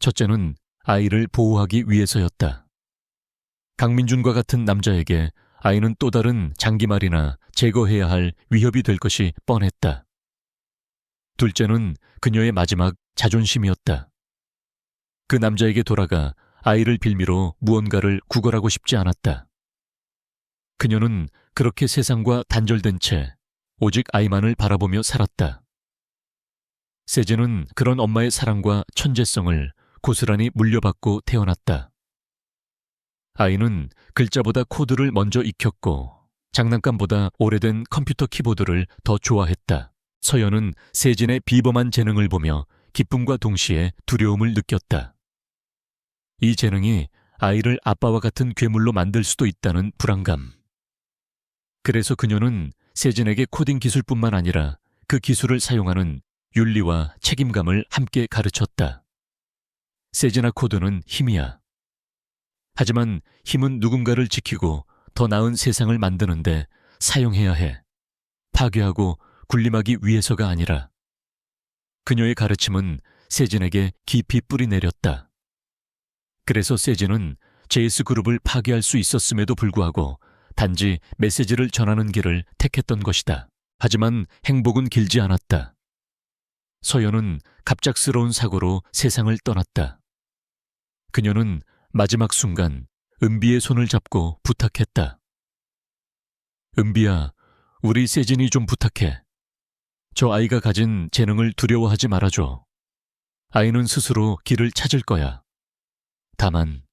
첫째는 아이를 보호하기 위해서였다. 강민준과 같은 남자에게 아이는 또 다른 장기말이나 제거해야 할 위협이 될 것이 뻔했다. 둘째는 그녀의 마지막 자존심이었다. 그 남자에게 돌아가 아이를 빌미로 무언가를 구걸하고 싶지 않았다. 그녀는 그렇게 세상과 단절된 채 오직 아이만을 바라보며 살았다. 세진은 그런 엄마의 사랑과 천재성을 고스란히 물려받고 태어났다. 아이는 글자보다 코드를 먼저 익혔고 장난감보다 오래된 컴퓨터 키보드를 더 좋아했다. 서연은 세진의 비범한 재능을 보며 기쁨과 동시에 두려움을 느꼈다. 이 재능이 아이를 아빠와 같은 괴물로 만들 수도 있다는 불안감. 그래서 그녀는 세진에게 코딩 기술뿐만 아니라 그 기술을 사용하는 윤리와 책임감을 함께 가르쳤다. 세진아, 코드는 힘이야. 하지만 힘은 누군가를 지키고 더 나은 세상을 만드는데 사용해야 해. 파괴하고 군림하기 위해서가 아니라. 그녀의 가르침은 세진에게 깊이 뿌리 내렸다. 그래서 세진은 JS그룹을 파괴할 수 있었음에도 불구하고 단지 메시지를 전하는 길을 택했던 것이다. 하지만 행복은 길지 않았다. 서연은 갑작스러운 사고로 세상을 떠났다. 그녀는 마지막 순간 은비의 손을 잡고 부탁했다. 은비야, 우리 세진이 좀 부탁해. 저 아이가 가진 재능을 두려워하지 말아줘. 아이는 스스로 길을 찾을 거야. 다만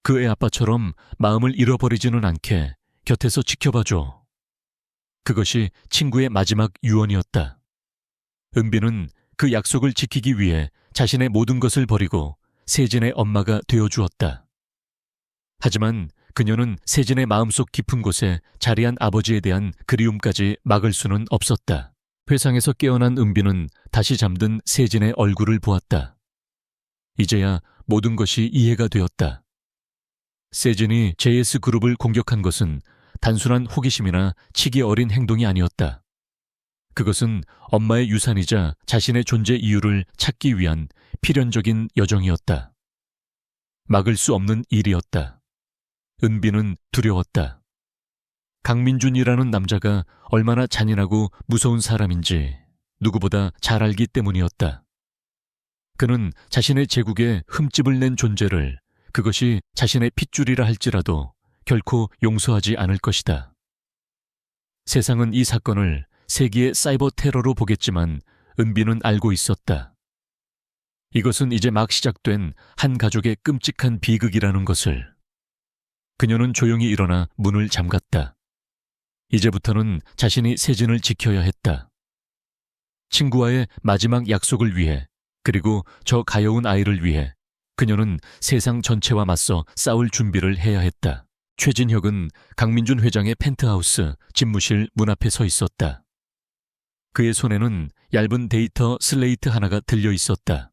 그 애 아빠처럼 마음을 잃어버리지는 않게 곁에서 지켜봐줘. 그것이 친구의 마지막 유언이었다. 은비는 그 약속을 지키기 위해 자신의 모든 것을 버리고 세진의 엄마가 되어주었다. 하지만 그녀는 세진의 마음속 깊은 곳에 자리한 아버지에 대한 그리움까지 막을 수는 없었다. 회상에서 깨어난 은비는 다시 잠든 세진의 얼굴을 보았다. 이제야 모든 것이 이해가 되었다. 세진이 JS그룹을 공격한 것은 단순한 호기심이나 치기 어린 행동이 아니었다. 그것은 엄마의 유산이자 자신의 존재 이유를 찾기 위한 필연적인 여정이었다. 막을 수 없는 일이었다. 은비는 두려웠다. 강민준이라는 남자가 얼마나 잔인하고 무서운 사람인지 누구보다 잘 알기 때문이었다. 그는 자신의 제국에 흠집을 낸 존재를, 그것이 자신의 핏줄이라 할지라도 결코 용서하지 않을 것이다. 세상은 이 사건을 세기의 사이버 테러로 보겠지만 은비는 알고 있었다. 이것은 이제 막 시작된 한 가족의 끔찍한 비극이라는 것을. 그녀는 조용히 일어나 문을 잠갔다. 이제부터는 자신이 세진을 지켜야 했다. 친구와의 마지막 약속을 위해, 그리고 저 가여운 아이를 위해 그녀는 세상 전체와 맞서 싸울 준비를 해야 했다. 최진혁은 강민준 회장의 펜트하우스 집무실 문 앞에 서 있었다. 그의 손에는 얇은 데이터 슬레이트 하나가 들려 있었다.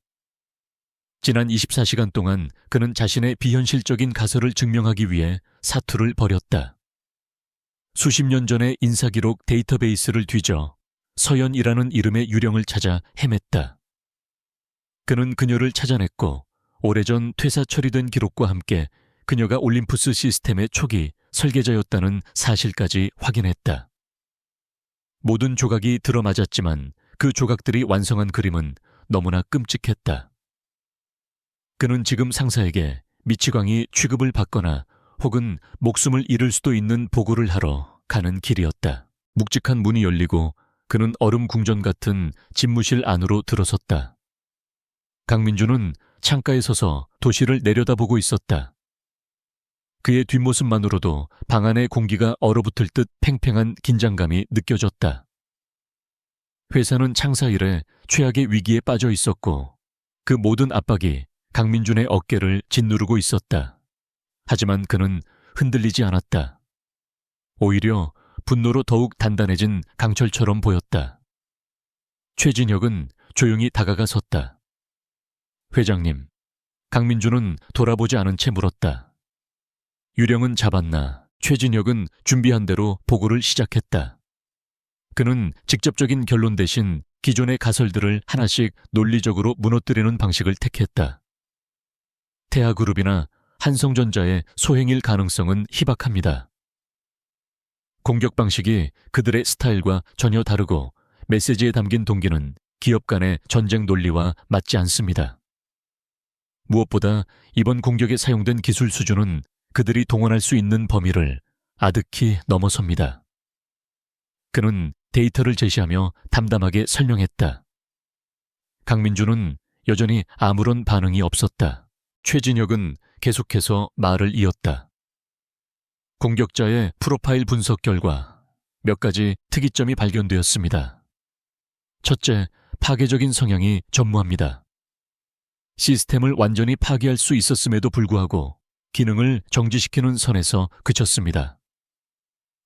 지난 24시간 동안 그는 자신의 비현실적인 가설을 증명하기 위해 사투를 벌였다. 수십 년 전의 인사기록 데이터베이스를 뒤져 서연이라는 이름의 유령을 찾아 헤맸다. 그는 그녀를 찾아냈고 오래전 퇴사 처리된 기록과 함께 그녀가 올림푸스 시스템의 초기 설계자였다는 사실까지 확인했다. 모든 조각이 들어맞았지만 그 조각들이 완성한 그림은 너무나 끔찍했다. 그는 지금 상사에게 미치광이 취급을 받거나 혹은 목숨을 잃을 수도 있는 보고를 하러 가는 길이었다. 묵직한 문이 열리고 그는 얼음 궁전 같은 집무실 안으로 들어섰다. 강민주는 창가에 서서 도시를 내려다보고 있었다. 그의 뒷모습만으로도 방 안의 공기가 얼어붙을 듯 팽팽한 긴장감이 느껴졌다. 회사는 창사 이래 최악의 위기에 빠져 있었고 그 모든 압박이 강민준의 어깨를 짓누르고 있었다. 하지만 그는 흔들리지 않았다. 오히려 분노로 더욱 단단해진 강철처럼 보였다. 최진혁은 조용히 다가가 섰다. 회장님, 강민준은 돌아보지 않은 채 물었다. 유령은 잡았나? 최진혁은 준비한 대로 보고를 시작했다. 그는 직접적인 결론 대신 기존의 가설들을 하나씩 논리적으로 무너뜨리는 방식을 택했다. 태아그룹이나 한성전자의 소행일 가능성은 희박합니다. 공격 방식이 그들의 스타일과 전혀 다르고 메시지에 담긴 동기는 기업 간의 전쟁 논리와 맞지 않습니다. 무엇보다 이번 공격에 사용된 기술 수준은 그들이 동원할 수 있는 범위를 아득히 넘어섭니다. 그는 데이터를 제시하며 담담하게 설명했다. 강민주는 여전히 아무런 반응이 없었다. 최진혁은 계속해서 말을 이었다. 공격자의 프로파일 분석 결과 몇 가지 특이점이 발견되었습니다. 첫째, 파괴적인 성향이 전무합니다. 시스템을 완전히 파괴할 수 있었음에도 불구하고 기능을 정지시키는 선에서 그쳤습니다.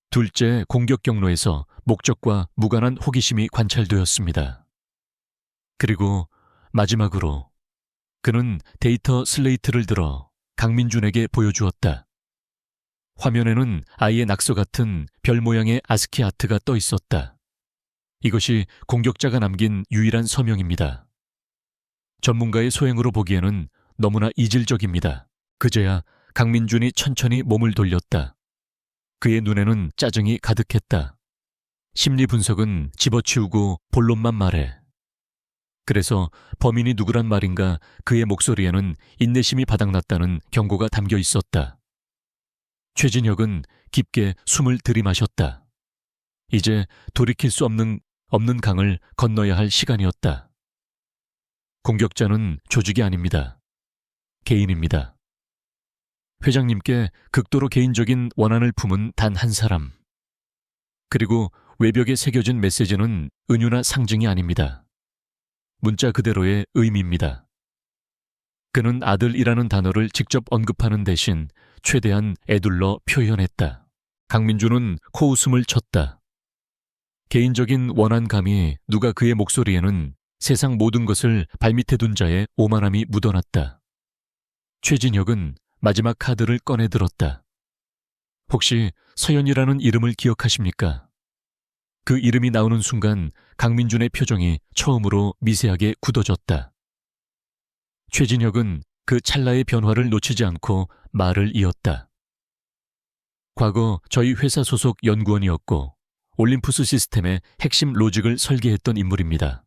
둘째, 공격 경로에서 목적과 무관한 호기심이 관찰되었습니다. 그리고 마지막으로 그는 데이터 슬레이트를 들어 강민준에게 보여주었다. 화면에는 아이의 낙서 같은 별 모양의 아스키 아트가 떠 있었다. 이것이 공격자가 남긴 유일한 서명입니다. 전문가의 소행으로 보기에는 너무나 이질적입니다. 그제야 강민준이 천천히 몸을 돌렸다. 그의 눈에는 짜증이 가득했다. 심리 분석은 집어치우고 본론만 말해. 그래서 범인이 누구란 말인가 그의 목소리에는 인내심이 바닥났다는 경고가 담겨 있었다. 최진혁은 깊게 숨을 들이마셨다. 이제 돌이킬 수 없는 강을 건너야 할 시간이었다. 공격자는 조직이 아닙니다. 개인입니다. 회장님께 극도로 개인적인 원한을 품은 단 한 사람. 그리고 외벽에 새겨진 메시지는 은유나 상징이 아닙니다. 문자 그대로의 의미입니다. 그는 아들이라는 단어를 직접 언급하는 대신 최대한 애둘러 표현했다. 강민준은 코웃음을 쳤다. 개인적인 원한감이 누가 그의 목소리에는 세상 모든 것을 발밑에 둔 자의 오만함이 묻어났다. 최진혁은 마지막 카드를 꺼내 들었다. 혹시 서연이라는 이름을 기억하십니까? 그 이름이 나오는 순간 강민준의 표정이 처음으로 미세하게 굳어졌다. 최진혁은 그 찰나의 변화를 놓치지 않고 말을 이었다. 과거 저희 회사 소속 연구원이었고 올림푸스 시스템의 핵심 로직을 설계했던 인물입니다.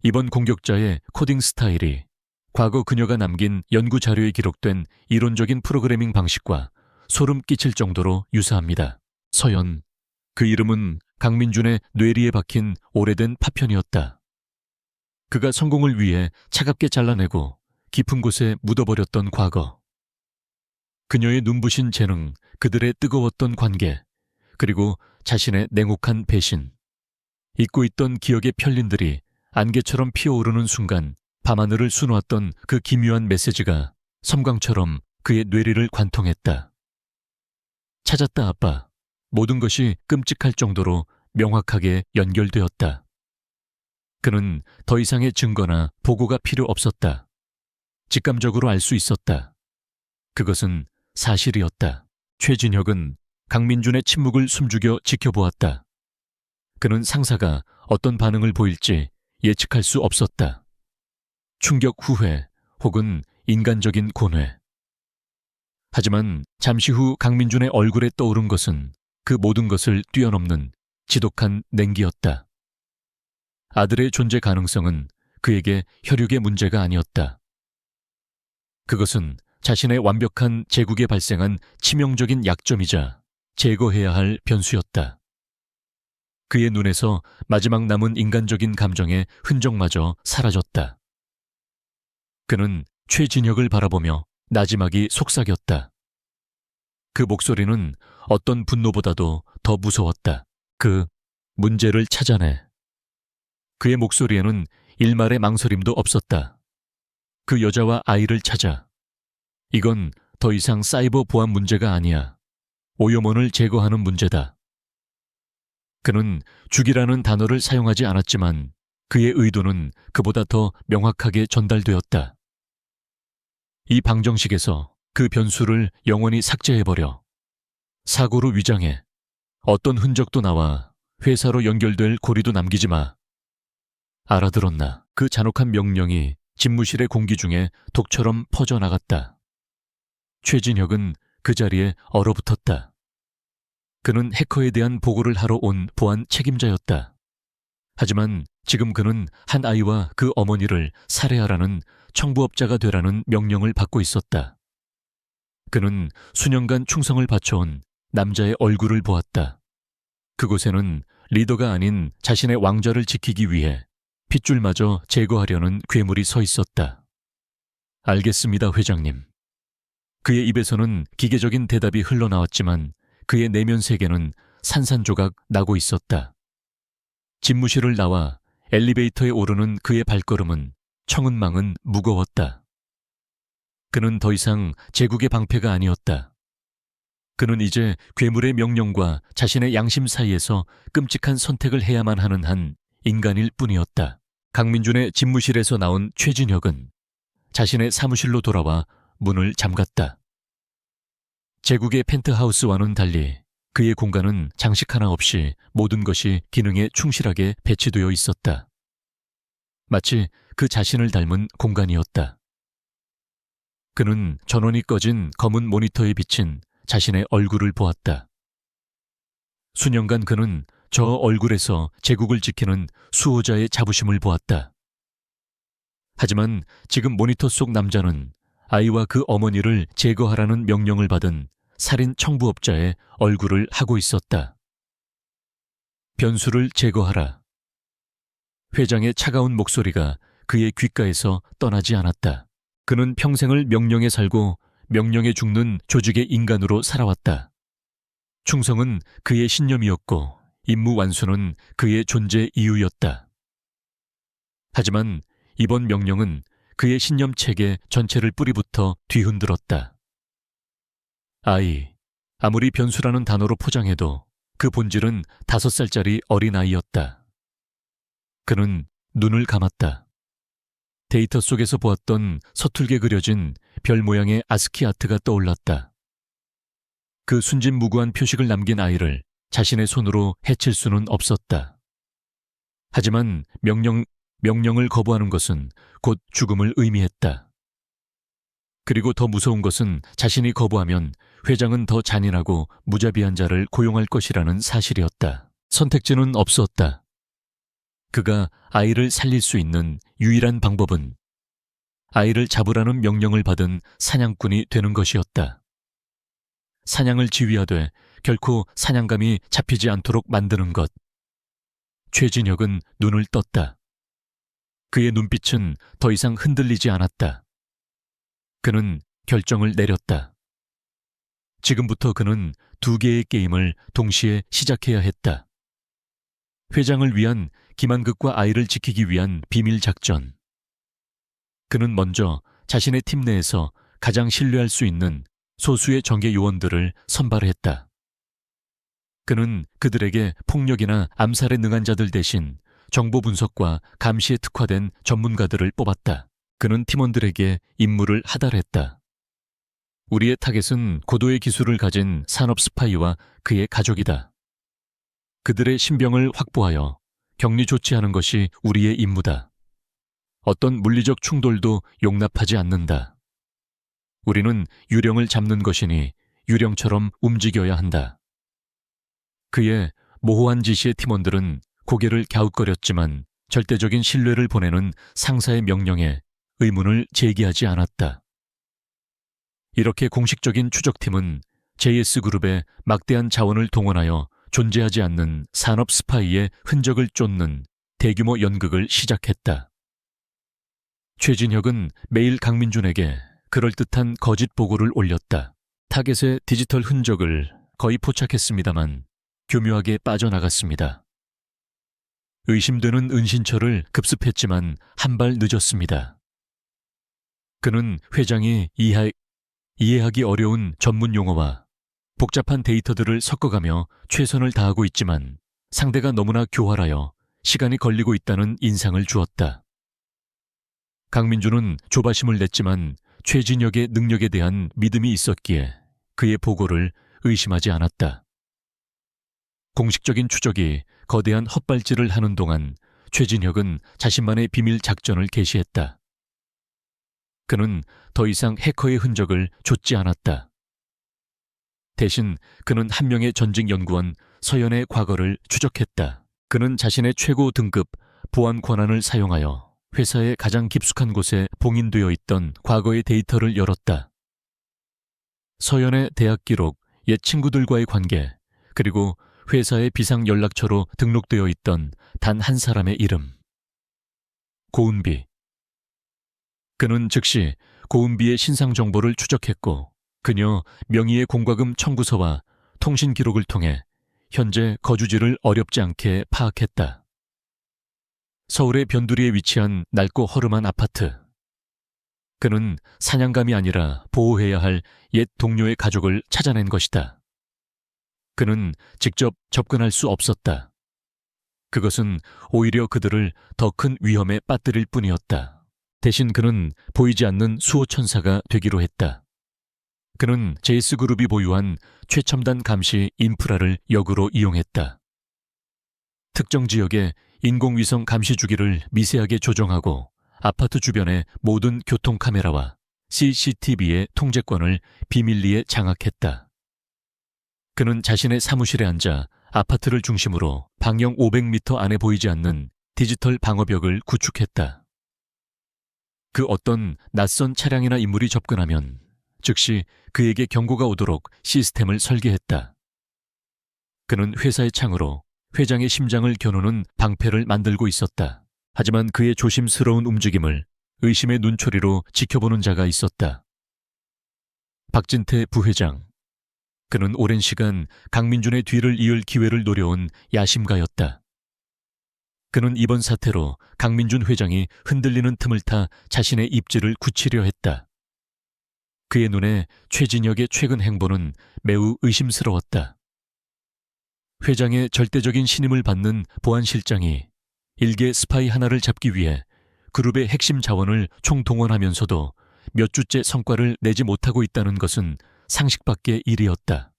이번 공격자의 코딩 스타일이 과거 그녀가 남긴 연구 자료에 기록된 이론적인 프로그래밍 방식과 소름 끼칠 정도로 유사합니다. 서연, 그 이름은 강민준의 뇌리에 박힌 오래된 파편이었다. 그가 성공을 위해 차갑게 잘라내고 깊은 곳에 묻어버렸던 과거. 그녀의 눈부신 재능, 그들의 뜨거웠던 관계, 그리고 자신의 냉혹한 배신. 잊고 있던 기억의 편린들이 안개처럼 피어오르는 순간 밤하늘을 수놓았던 그 기묘한 메시지가 섬광처럼 그의 뇌리를 관통했다. 찾았다, 아빠. 모든 것이 끔찍할 정도로 명확하게 연결되었다. 그는 더 이상의 증거나 보고가 필요 없었다. 직감적으로 알 수 있었다. 그것은 사실이었다. 최진혁은 강민준의 침묵을 숨죽여 지켜보았다. 그는 상사가 어떤 반응을 보일지 예측할 수 없었다. 충격 후회 혹은 인간적인 고뇌. 하지만 잠시 후 강민준의 얼굴에 떠오른 것은 그 모든 것을 뛰어넘는 지독한 냉기였다. 아들의 존재 가능성은 그에게 혈육의 문제가 아니었다. 그것은 자신의 완벽한 제국에 발생한 치명적인 약점이자 제거해야 할 변수였다. 그의 눈에서 마지막 남은 인간적인 감정의 흔적마저 사라졌다. 그는 최진혁을 바라보며 나지막이 속삭였다. 그 목소리는 어떤 분노보다도 더 무서웠다. 그 문제를 찾아내. 그의 목소리에는 일말의 망설임도 없었다. 그 여자와 아이를 찾아. 이건 더 이상 사이버 보안 문제가 아니야. 오염원을 제거하는 문제다. 그는 죽이라는 단어를 사용하지 않았지만 그의 의도는 그보다 더 명확하게 전달되었다. 이 방정식에서 그 변수를 영원히 삭제해버려. 사고로 위장해. 어떤 흔적도 나와 회사로 연결될 고리도 남기지 마. 알아들었나? 그 잔혹한 명령이 집무실의 공기 중에 독처럼 퍼져나갔다. 최진혁은 그 자리에 얼어붙었다. 그는 해커에 대한 보고를 하러 온 보안 책임자였다. 하지만 지금 그는 한 아이와 그 어머니를 살해하라는 청부업자가 되라는 명령을 받고 있었다. 그는 수년간 충성을 바쳐온 남자의 얼굴을 보았다. 그곳에는 리더가 아닌 자신의 왕좌를 지키기 위해 핏줄마저 제거하려는 괴물이 서 있었다. 알겠습니다, 회장님. 그의 입에서는 기계적인 대답이 흘러나왔지만 그의 내면 세계는 산산조각 나고 있었다. 집무실을 나와 엘리베이터에 오르는 그의 발걸음은 청은망은 무거웠다. 그는 더 이상 제국의 방패가 아니었다. 그는 이제 괴물의 명령과 자신의 양심 사이에서 끔찍한 선택을 해야만 하는 한 인간일 뿐이었다. 강민준의 집무실에서 나온 최진혁은 자신의 사무실로 돌아와 문을 잠갔다. 제국의 펜트하우스와는 달리 그의 공간은 장식 하나 없이 모든 것이 기능에 충실하게 배치되어 있었다. 마치 그 자신을 닮은 공간이었다. 그는 전원이 꺼진 검은 모니터에 비친 자신의 얼굴을 보았다. 수년간 그는 저 얼굴에서 제국을 지키는 수호자의 자부심을 보았다. 하지만 지금 모니터 속 남자는 아이와 그 어머니를 제거하라는 명령을 받은 살인 청부업자의 얼굴을 하고 있었다. 변수를 제거하라. 회장의 차가운 목소리가 그의 귓가에서 떠나지 않았다. 그는 평생을 명령에 살고 명령에 죽는 조직의 인간으로 살아왔다. 충성은 그의 신념이었고 임무 완수는 그의 존재 이유였다. 하지만 이번 명령은 그의 신념 체계 전체를 뿌리부터 뒤흔들었다. 아이, 아무리 변수라는 단어로 포장해도 그 본질은 5살짜리 어린아이였다. 그는 눈을 감았다. 데이터 속에서 보았던 서툴게 그려진 별 모양의 아스키 아트가 떠올랐다. 그 순진무구한 표식을 남긴 아이를 자신의 손으로 해칠 수는 없었다. 하지만 명령을 거부하는 것은 곧 죽음을 의미했다. 그리고 더 무서운 것은 자신이 거부하면 회장은 더 잔인하고 무자비한 자를 고용할 것이라는 사실이었다. 선택지는 없었다. 그가 아이를 살릴 수 있는 유일한 방법은 아이를 잡으라는 명령을 받은 사냥꾼이 되는 것이었다. 사냥을 지휘하되 결코 사냥감이 잡히지 않도록 만드는 것. 최진혁은 눈을 떴다. 그의 눈빛은 더 이상 흔들리지 않았다. 그는 결정을 내렸다. 지금부터 그는 2개의 게임을 동시에 시작해야 했다. 회장을 위한 기만극과 아이를 지키기 위한 비밀 작전. 그는 먼저 자신의 팀 내에서 가장 신뢰할 수 있는 소수의 정계 요원들을 선발했다. 그는 그들에게 폭력이나 암살에 능한 자들 대신 정보 분석과 감시에 특화된 전문가들을 뽑았다. 그는 팀원들에게 임무를 하달했다. 우리의 타겟은 고도의 기술을 가진 산업 스파이와 그의 가족이다. 그들의 신병을 확보하여 격리 조치하는 것이 우리의 임무다. 어떤 물리적 충돌도 용납하지 않는다. 우리는 유령을 잡는 것이니 유령처럼 움직여야 한다. 그의 모호한 지시의 팀원들은 고개를 갸웃거렸지만 절대적인 신뢰를 보내는 상사의 명령에 의문을 제기하지 않았다. 이렇게 공식적인 추적팀은 JS그룹의 막대한 자원을 동원하여 존재하지 않는 산업 스파이의 흔적을 쫓는 대규모 연극을 시작했다. 최진혁은 매일 강민준에게 그럴듯한 거짓 보고를 올렸다. 타겟의 디지털 흔적을 거의 포착했습니다만 교묘하게 빠져나갔습니다. 의심되는 은신처를 급습했지만 한 발 늦었습니다. 그는 회장이 이해하기 어려운 전문 용어와 복잡한 데이터들을 섞어가며 최선을 다하고 있지만 상대가 너무나 교활하여 시간이 걸리고 있다는 인상을 주었다. 강민주는 조바심을 냈지만 최진혁의 능력에 대한 믿음이 있었기에 그의 보고를 의심하지 않았다. 공식적인 추적이 거대한 헛발질을 하는 동안 최진혁은 자신만의 비밀 작전을 개시했다. 그는 더 이상 해커의 흔적을 좇지 않았다. 대신 그는 한 명의 전직 연구원 서연의 과거를 추적했다. 그는 자신의 최고 등급 보안 권한을 사용하여 회사의 가장 깊숙한 곳에 봉인되어 있던 과거의 데이터를 열었다. 서연의 대학 기록, 옛 친구들과의 관계, 그리고 회사의 비상 연락처로 등록되어 있던 단 한 사람의 이름. 고은비. 그는 즉시 고은비의 신상 정보를 추적했고 그녀 명의의 공과금 청구서와 통신 기록을 통해 현재 거주지를 어렵지 않게 파악했다. 서울의 변두리에 위치한 낡고 허름한 아파트. 그는 사냥감이 아니라 보호해야 할 옛 동료의 가족을 찾아낸 것이다. 그는 직접 접근할 수 없었다. 그것은 오히려 그들을 더 큰 위험에 빠뜨릴 뿐이었다. 대신 그는 보이지 않는 수호천사가 되기로 했다. 그는 JS그룹이 보유한 최첨단 감시 인프라를 역으로 이용했다. 특정 지역의 인공위성 감시 주기를 미세하게 조정하고 아파트 주변의 모든 교통 카메라와 CCTV의 통제권을 비밀리에 장악했다. 그는 자신의 사무실에 앉아 아파트를 중심으로 방영 500m 안에 보이지 않는 디지털 방어벽을 구축했다. 그 어떤 낯선 차량이나 인물이 접근하면 즉시 그에게 경고가 오도록 시스템을 설계했다. 그는 회사의 창으로 회장의 심장을 겨누는 방패를 만들고 있었다. 하지만 그의 조심스러운 움직임을 의심의 눈초리로 지켜보는 자가 있었다. 박진태 부회장. 그는 오랜 시간 강민준의 뒤를 이을 기회를 노려온 야심가였다. 그는 이번 사태로 강민준 회장이 흔들리는 틈을 타 자신의 입지를 굳히려 했다. 그의 눈에 최진혁의 최근 행보는 매우 의심스러웠다. 회장의 절대적인 신임을 받는 보안실장이 일개 스파이 하나를 잡기 위해 그룹의 핵심 자원을 총동원하면서도 몇 주째 성과를 내지 못하고 있다는 것은 상식밖의 일이었다.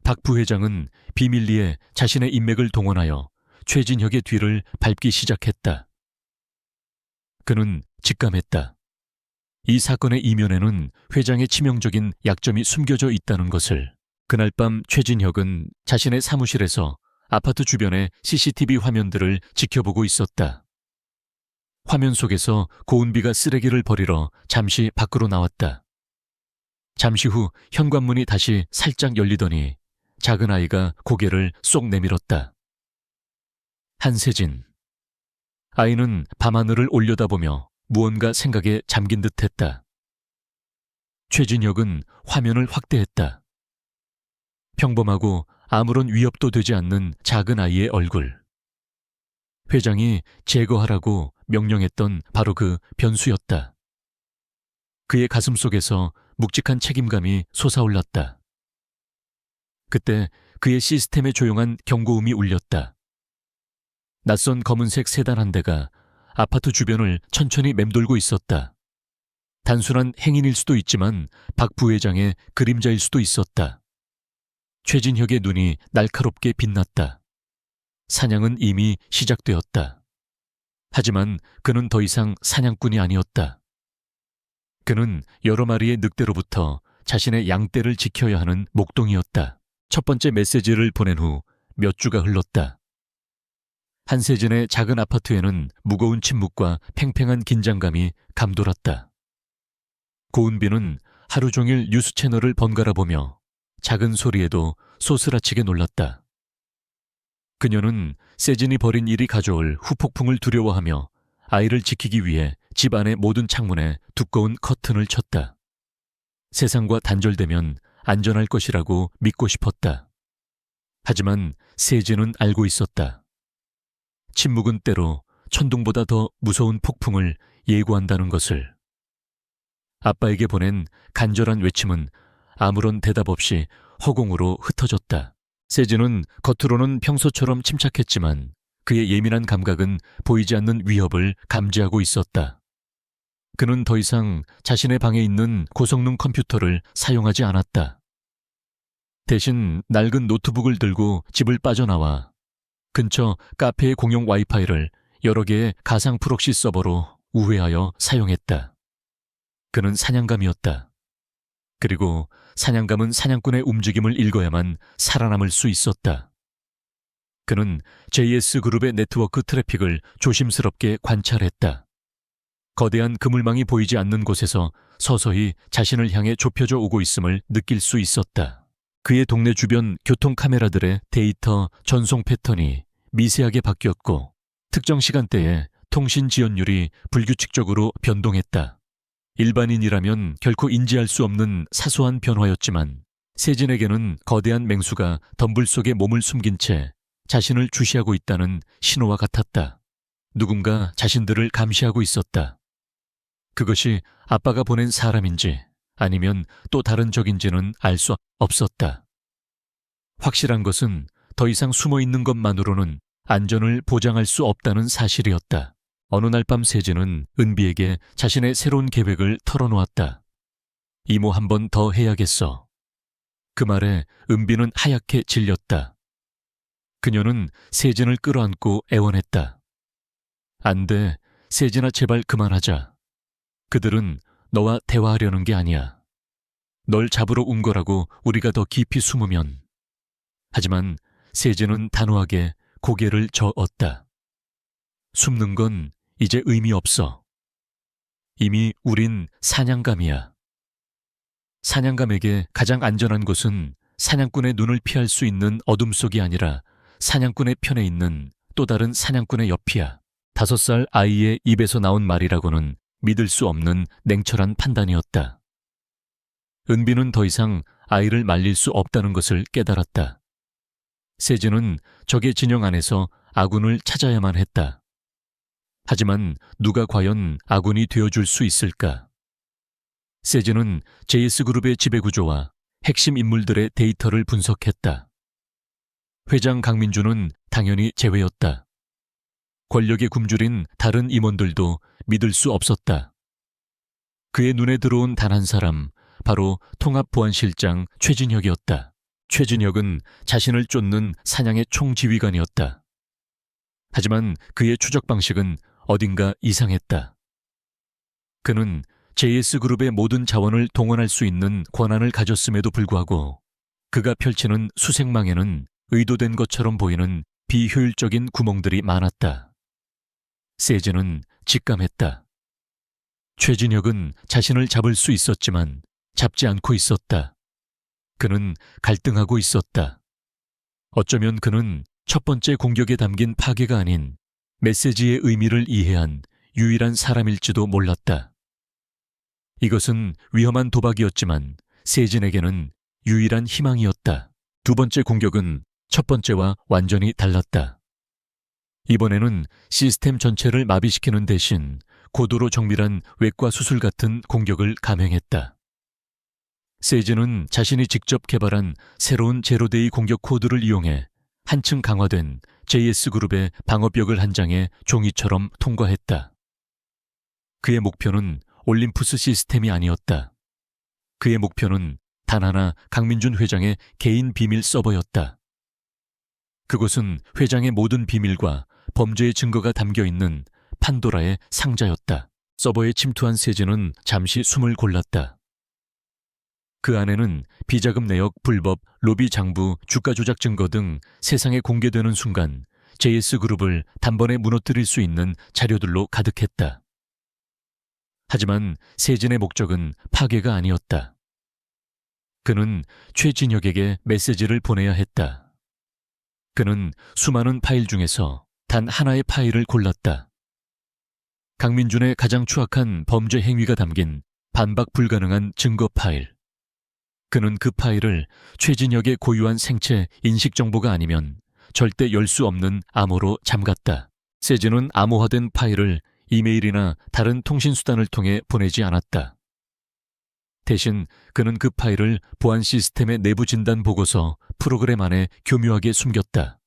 박 부회장은 비밀리에 자신의 인맥을 동원하여 최진혁의 뒤를 밟기 시작했다. 그는 직감했다. 이 사건의 이면에는 회장의 치명적인 약점이 숨겨져 있다는 것을. 그날 밤 최진혁은 자신의 사무실에서 아파트 주변의 CCTV 화면들을 지켜보고 있었다. 화면 속에서 고은비가 쓰레기를 버리러 잠시 밖으로 나왔다. 잠시 후 현관문이 다시 살짝 열리더니 작은 아이가 고개를 쏙 내밀었다. 한세진. 아이는 밤하늘을 올려다보며 무언가 생각에 잠긴 듯했다. 최진혁은 화면을 확대했다. 평범하고 아무런 위협도 되지 않는 작은 아이의 얼굴. 회장이 제거하라고 명령했던 바로 그 변수였다. 그의 가슴 속에서 묵직한 책임감이 솟아올랐다. 그때 그의 시스템에 조용한 경고음이 울렸다. 낯선 검은색 세단 한 대가 아파트 주변을 천천히 맴돌고 있었다. 단순한 행인일 수도 있지만 박 부회장의 그림자일 수도 있었다. 최진혁의 눈이 날카롭게 빛났다. 사냥은 이미 시작되었다. 하지만 그는 더 이상 사냥꾼이 아니었다. 그는 여러 마리의 늑대로부터 자신의 양떼를 지켜야 하는 목동이었다. 첫 번째 메시지를 보낸 후 몇 주가 흘렀다. 한세진의 작은 아파트에는 무거운 침묵과 팽팽한 긴장감이 감돌았다. 고은비는 하루 종일 뉴스 채널을 번갈아 보며 작은 소리에도 소스라치게 놀랐다. 그녀는 세진이 벌인 일이 가져올 후폭풍을 두려워하며 아이를 지키기 위해 집 안의 모든 창문에 두꺼운 커튼을 쳤다. 세상과 단절되면 안전할 것이라고 믿고 싶었다. 하지만 세진은 알고 있었다. 침묵은 때로 천둥보다 더 무서운 폭풍을 예고한다는 것을. 아빠에게 보낸 간절한 외침은 아무런 대답 없이 허공으로 흩어졌다. 세진은 겉으로는 평소처럼 침착했지만 그의 예민한 감각은 보이지 않는 위협을 감지하고 있었다. 그는 더 이상 자신의 방에 있는 고성능 컴퓨터를 사용하지 않았다. 대신 낡은 노트북을 들고 집을 빠져나와 근처 카페의 공용 와이파이를 여러 개의 가상 프록시 서버로 우회하여 사용했다. 그는 사냥감이었다. 그리고 사냥감은 사냥꾼의 움직임을 읽어야만 살아남을 수 있었다. 그는 JS그룹의 네트워크 트래픽을 조심스럽게 관찰했다. 거대한 그물망이 보이지 않는 곳에서 서서히 자신을 향해 좁혀져 오고 있음을 느낄 수 있었다. 그의 동네 주변 교통 카메라들의 데이터 전송 패턴이 미세하게 바뀌었고 특정 시간대에 통신 지연율이 불규칙적으로 변동했다. 일반인이라면 결코 인지할 수 없는 사소한 변화였지만 세진에게는 거대한 맹수가 덤불 속에 몸을 숨긴 채 자신을 주시하고 있다는 신호와 같았다. 누군가 자신들을 감시하고 있었다. 그것이 아빠가 보낸 사람인지 아니면 또 다른 적인지는 알 수 없었다. 확실한 것은 더 이상 숨어 있는 것만으로는 안전을 보장할 수 없다는 사실이었다. 어느 날 밤 세진은 은비에게 자신의 새로운 계획을 털어놓았다. 이모 한 번 더 해야겠어. 그 말에 은비는 하얗게 질렸다. 그녀는 세진을 끌어안고 애원했다. 안 돼. 세진아, 제발 그만하자. 그들은 너와 대화하려는 게 아니야. 널 잡으러 온 거라고 우리가 더 깊이 숨으면. 하지만 세진은 단호하게 고개를 저었다. 숨는 건 이제 의미 없어. 이미 우린 사냥감이야. 사냥감에게 가장 안전한 곳은 사냥꾼의 눈을 피할 수 있는 어둠 속이 아니라 사냥꾼의 편에 있는 또 다른 사냥꾼의 옆이야. 5살 아이의 입에서 나온 말이라고는 믿을 수 없는 냉철한 판단이었다. 은비는 더 이상 아이를 말릴 수 없다는 것을 깨달았다. 세진은 적의 진영 안에서 아군을 찾아야만 했다. 하지만 누가 과연 아군이 되어줄 수 있을까? 세진은 JS그룹의 지배구조와 핵심 인물들의 데이터를 분석했다. 회장 강민주는 당연히 제외였다. 권력에 굶주린 다른 임원들도 믿을 수 없었다. 그의 눈에 들어온 단 한 사람, 바로 통합보안실장 최진혁이었다. 최진혁은 자신을 쫓는 사냥의 총지휘관이었다. 하지만 그의 추적 방식은 어딘가 이상했다. 그는 JS그룹의 모든 자원을 동원할 수 있는 권한을 가졌음에도 불구하고 그가 펼치는 수색망에는 의도된 것처럼 보이는 비효율적인 구멍들이 많았다. 세진은 직감했다. 최진혁은 자신을 잡을 수 있었지만 잡지 않고 있었다. 그는 갈등하고 있었다. 어쩌면 그는 첫 번째 공격에 담긴 파괴가 아닌 메시지의 의미를 이해한 유일한 사람일지도 몰랐다. 이것은 위험한 도박이었지만 세진에게는 유일한 희망이었다. 두 번째 공격은 첫 번째와 완전히 달랐다. 이번에는 시스템 전체를 마비시키는 대신 고도로 정밀한 외과 수술 같은 공격을 감행했다. 세진은 자신이 직접 개발한 새로운 제로데이 공격 코드를 이용해 한층 강화된 JS그룹의 방어벽을 한 장의 종이처럼 통과했다. 그의 목표는 올림푸스 시스템이 아니었다. 그의 목표는 단 하나 강민준 회장의 개인 비밀 서버였다. 그곳은 회장의 모든 비밀과 범죄의 증거가 담겨있는 판도라의 상자였다. 서버에 침투한 세진은 잠시 숨을 골랐다. 그 안에는 비자금 내역, 불법, 로비 장부, 주가 조작 증거 등 세상에 공개되는 순간 JS그룹을 단번에 무너뜨릴 수 있는 자료들로 가득했다. 하지만 세진의 목적은 파괴가 아니었다. 그는 최진혁에게 메시지를 보내야 했다. 그는 수많은 파일 중에서 단 하나의 파일을 골랐다. 강민준의 가장 추악한 범죄 행위가 담긴 반박 불가능한 증거 파일. 그는 그 파일을 최진혁의 고유한 생체 인식 정보가 아니면 절대 열 수 없는 암호로 잠갔다. 세진은 암호화된 파일을 이메일이나 다른 통신수단을 통해 보내지 않았다. 대신 그는 그 파일을 보안 시스템의 내부 진단 보고서 프로그램 안에 교묘하게 숨겼다.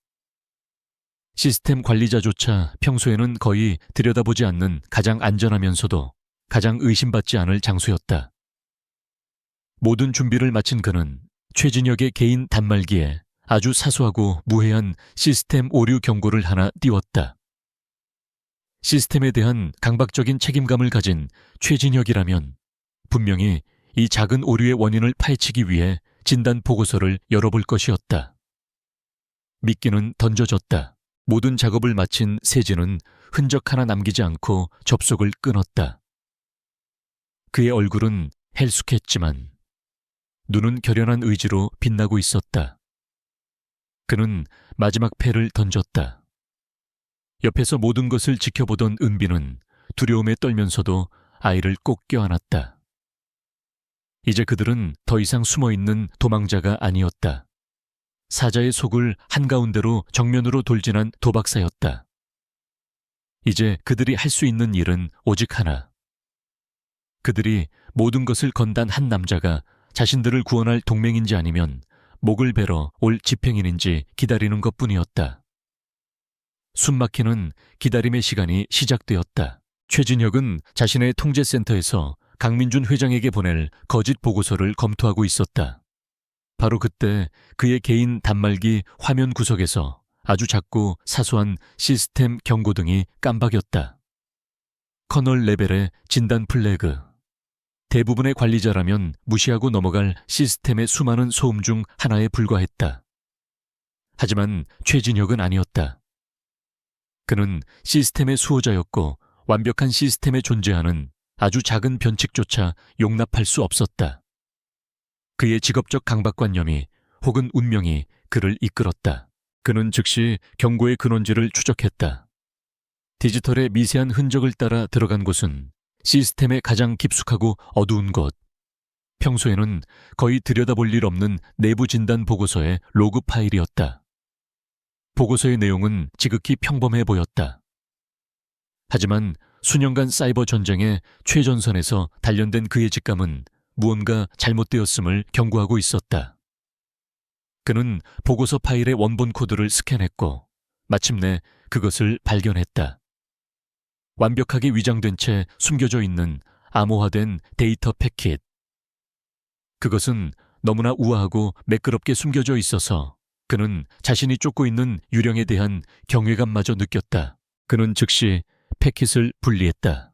시스템 관리자조차 평소에는 거의 들여다보지 않는 가장 안전하면서도 가장 의심받지 않을 장소였다. 모든 준비를 마친 그는 최진혁의 개인 단말기에 아주 사소하고 무해한 시스템 오류 경고를 하나 띄웠다. 시스템에 대한 강박적인 책임감을 가진 최진혁이라면 분명히 이 작은 오류의 원인을 파헤치기 위해 진단 보고서를 열어볼 것이었다. 미끼는 던져졌다. 모든 작업을 마친 세진은 흔적 하나 남기지 않고 접속을 끊었다. 그의 얼굴은 헬쑥했지만 눈은 결연한 의지로 빛나고 있었다. 그는 마지막 패를 던졌다. 옆에서 모든 것을 지켜보던 은비는 두려움에 떨면서도 아이를 꼭 껴안았다. 이제 그들은 더 이상 숨어있는 도망자가 아니었다. 사자의 속을 한가운데로 정면으로 돌진한 도박사였다. 이제 그들이 할 수 있는 일은 오직 하나. 그들이 모든 것을 건단 한 남자가 자신들을 구원할 동맹인지 아니면 목을 베러 올 집행인인지 기다리는 것뿐이었다. 숨막히는 기다림의 시간이 시작되었다. 최진혁은 자신의 통제센터에서 강민준 회장에게 보낼 거짓 보고서를 검토하고 있었다. 바로 그때 그의 개인 단말기 화면 구석에서 아주 작고 사소한 시스템 경고등이 깜박였다. 커널 레벨의 진단 플래그. 대부분의 관리자라면 무시하고 넘어갈 시스템의 수많은 소음 중 하나에 불과했다. 하지만 최진혁은 아니었다. 그는 시스템의 수호자였고 완벽한 시스템에 존재하는 아주 작은 변칙조차 용납할 수 없었다. 그의 직업적 강박관념이 혹은 운명이 그를 이끌었다. 그는 즉시 경고의 근원지를 추적했다. 디지털의 미세한 흔적을 따라 들어간 곳은 시스템의 가장 깊숙하고 어두운 곳. 평소에는 거의 들여다볼 일 없는 내부 진단 보고서의 로그 파일이었다. 보고서의 내용은 지극히 평범해 보였다. 하지만 수년간 사이버 전쟁의 최전선에서 단련된 그의 직감은 무언가 잘못되었음을 경고하고 있었다. 그는 보고서 파일의 원본 코드를 스캔했고 마침내 그것을 발견했다. 완벽하게 위장된 채 숨겨져 있는 암호화된 데이터 패킷. 그것은 너무나 우아하고 매끄럽게 숨겨져 있어서 그는 자신이 쫓고 있는 유령에 대한 경외감마저 느꼈다. 그는 즉시 패킷을 분리했다.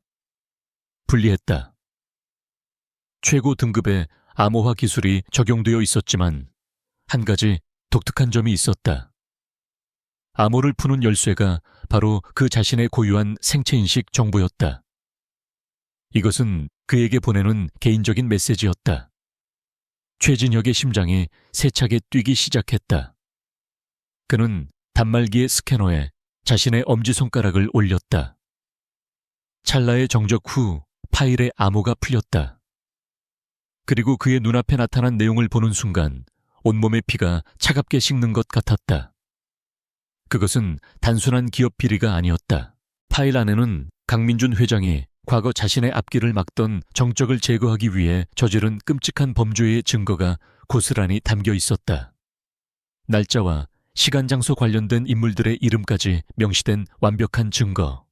최고 등급의 암호화 기술이 적용되어 있었지만 한 가지 독특한 점이 있었다. 암호를 푸는 열쇠가 바로 그 자신의 고유한 생체인식 정보였다. 이것은 그에게 보내는 개인적인 메시지였다. 최진혁의 심장이 세차게 뛰기 시작했다. 그는 단말기의 스캐너에 자신의 엄지손가락을 올렸다. 찰나의 정적 후 파일의 암호가 풀렸다. 그리고 그의 눈앞에 나타난 내용을 보는 순간 온몸의 피가 차갑게 식는 것 같았다. 그것은 단순한 기업 비리가 아니었다. 파일 안에는 강민준 회장이 과거 자신의 앞길을 막던 정적을 제거하기 위해 저지른 끔찍한 범죄의 증거가 고스란히 담겨 있었다. 날짜와 시간 장소 관련된 인물들의 이름까지 명시된 완벽한 증거.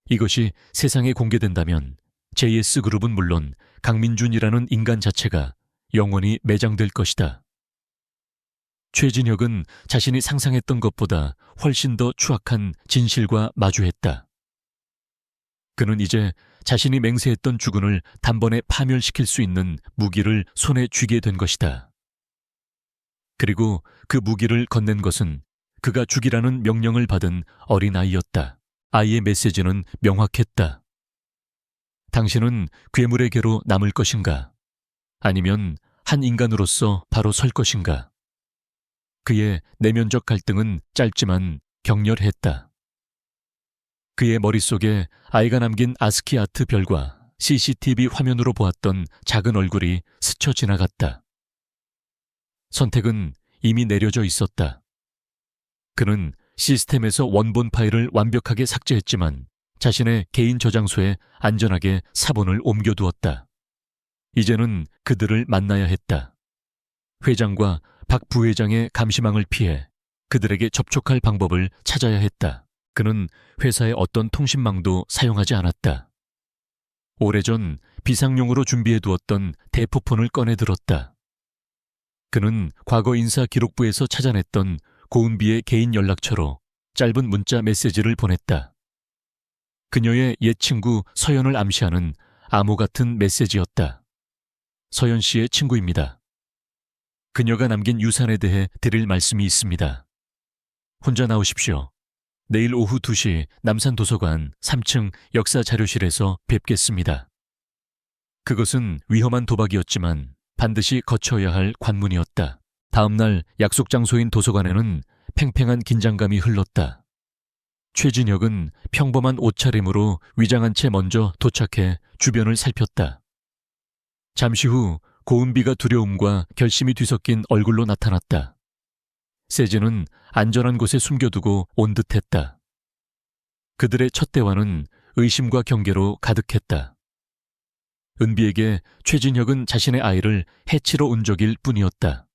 이것이 세상에 공개된다면 JS그룹은 물론 강민준이라는 인간 자체가 영원히 매장될 것이다. 최진혁은 자신이 상상했던 것보다 훨씬 더 추악한 진실과 마주했다. 그는 이제 자신이 맹세했던 주군을 단번에 파멸시킬 수 있는 무기를 손에 쥐게 된 것이다. 그리고 그 무기를 건넨 것은 그가 죽이라는 명령을 받은 어린아이였다. 아이의 메시지는 명확했다. 당신은 괴물에게로 남을 것인가? 아니면 한 인간으로서 바로 설 것인가? 그의 내면적 갈등은 짧지만 격렬했다. 그의 머릿속에 아이가 남긴 아스키 아트 별과 CCTV 화면으로 보았던 작은 얼굴이 스쳐 지나갔다. 선택은 이미 내려져 있었다. 그는 시스템에서 원본 파일을 완벽하게 삭제했지만 자신의 개인 저장소에 안전하게 사본을 옮겨두었다. 이제는 그들을 만나야 했다. 회장과 박 부회장의 감시망을 피해 그들에게 접촉할 방법을 찾아야 했다. 그는 회사의 어떤 통신망도 사용하지 않았다. 오래전 비상용으로 준비해두었던 대포폰을 꺼내들었다. 그는 과거 인사기록부에서 찾아냈던 고은비의 개인 연락처로 짧은 문자 메시지를 보냈다. 그녀의 옛 친구 서연을 암시하는 암호 같은 메시지였다. 서연 씨의 친구입니다. 그녀가 남긴 유산에 대해 드릴 말씀이 있습니다. 혼자 나오십시오. 내일 오후 2시 남산도서관 3층 역사자료실에서 뵙겠습니다. 그것은 위험한 도박이었지만 반드시 거쳐야 할 관문이었다. 다음 날 약속 장소인 도서관에는 팽팽한 긴장감이 흘렀다. 최진혁은 평범한 옷차림으로 위장한 채 먼저 도착해 주변을 살폈다. 잠시 후 고은비가 두려움과 결심이 뒤섞인 얼굴로 나타났다. 세진은 안전한 곳에 숨겨두고 온 듯했다. 그들의 첫 대화는 의심과 경계로 가득했다. 은비에게 최진혁은 자신의 아이를 해치러 온 적일 뿐이었다.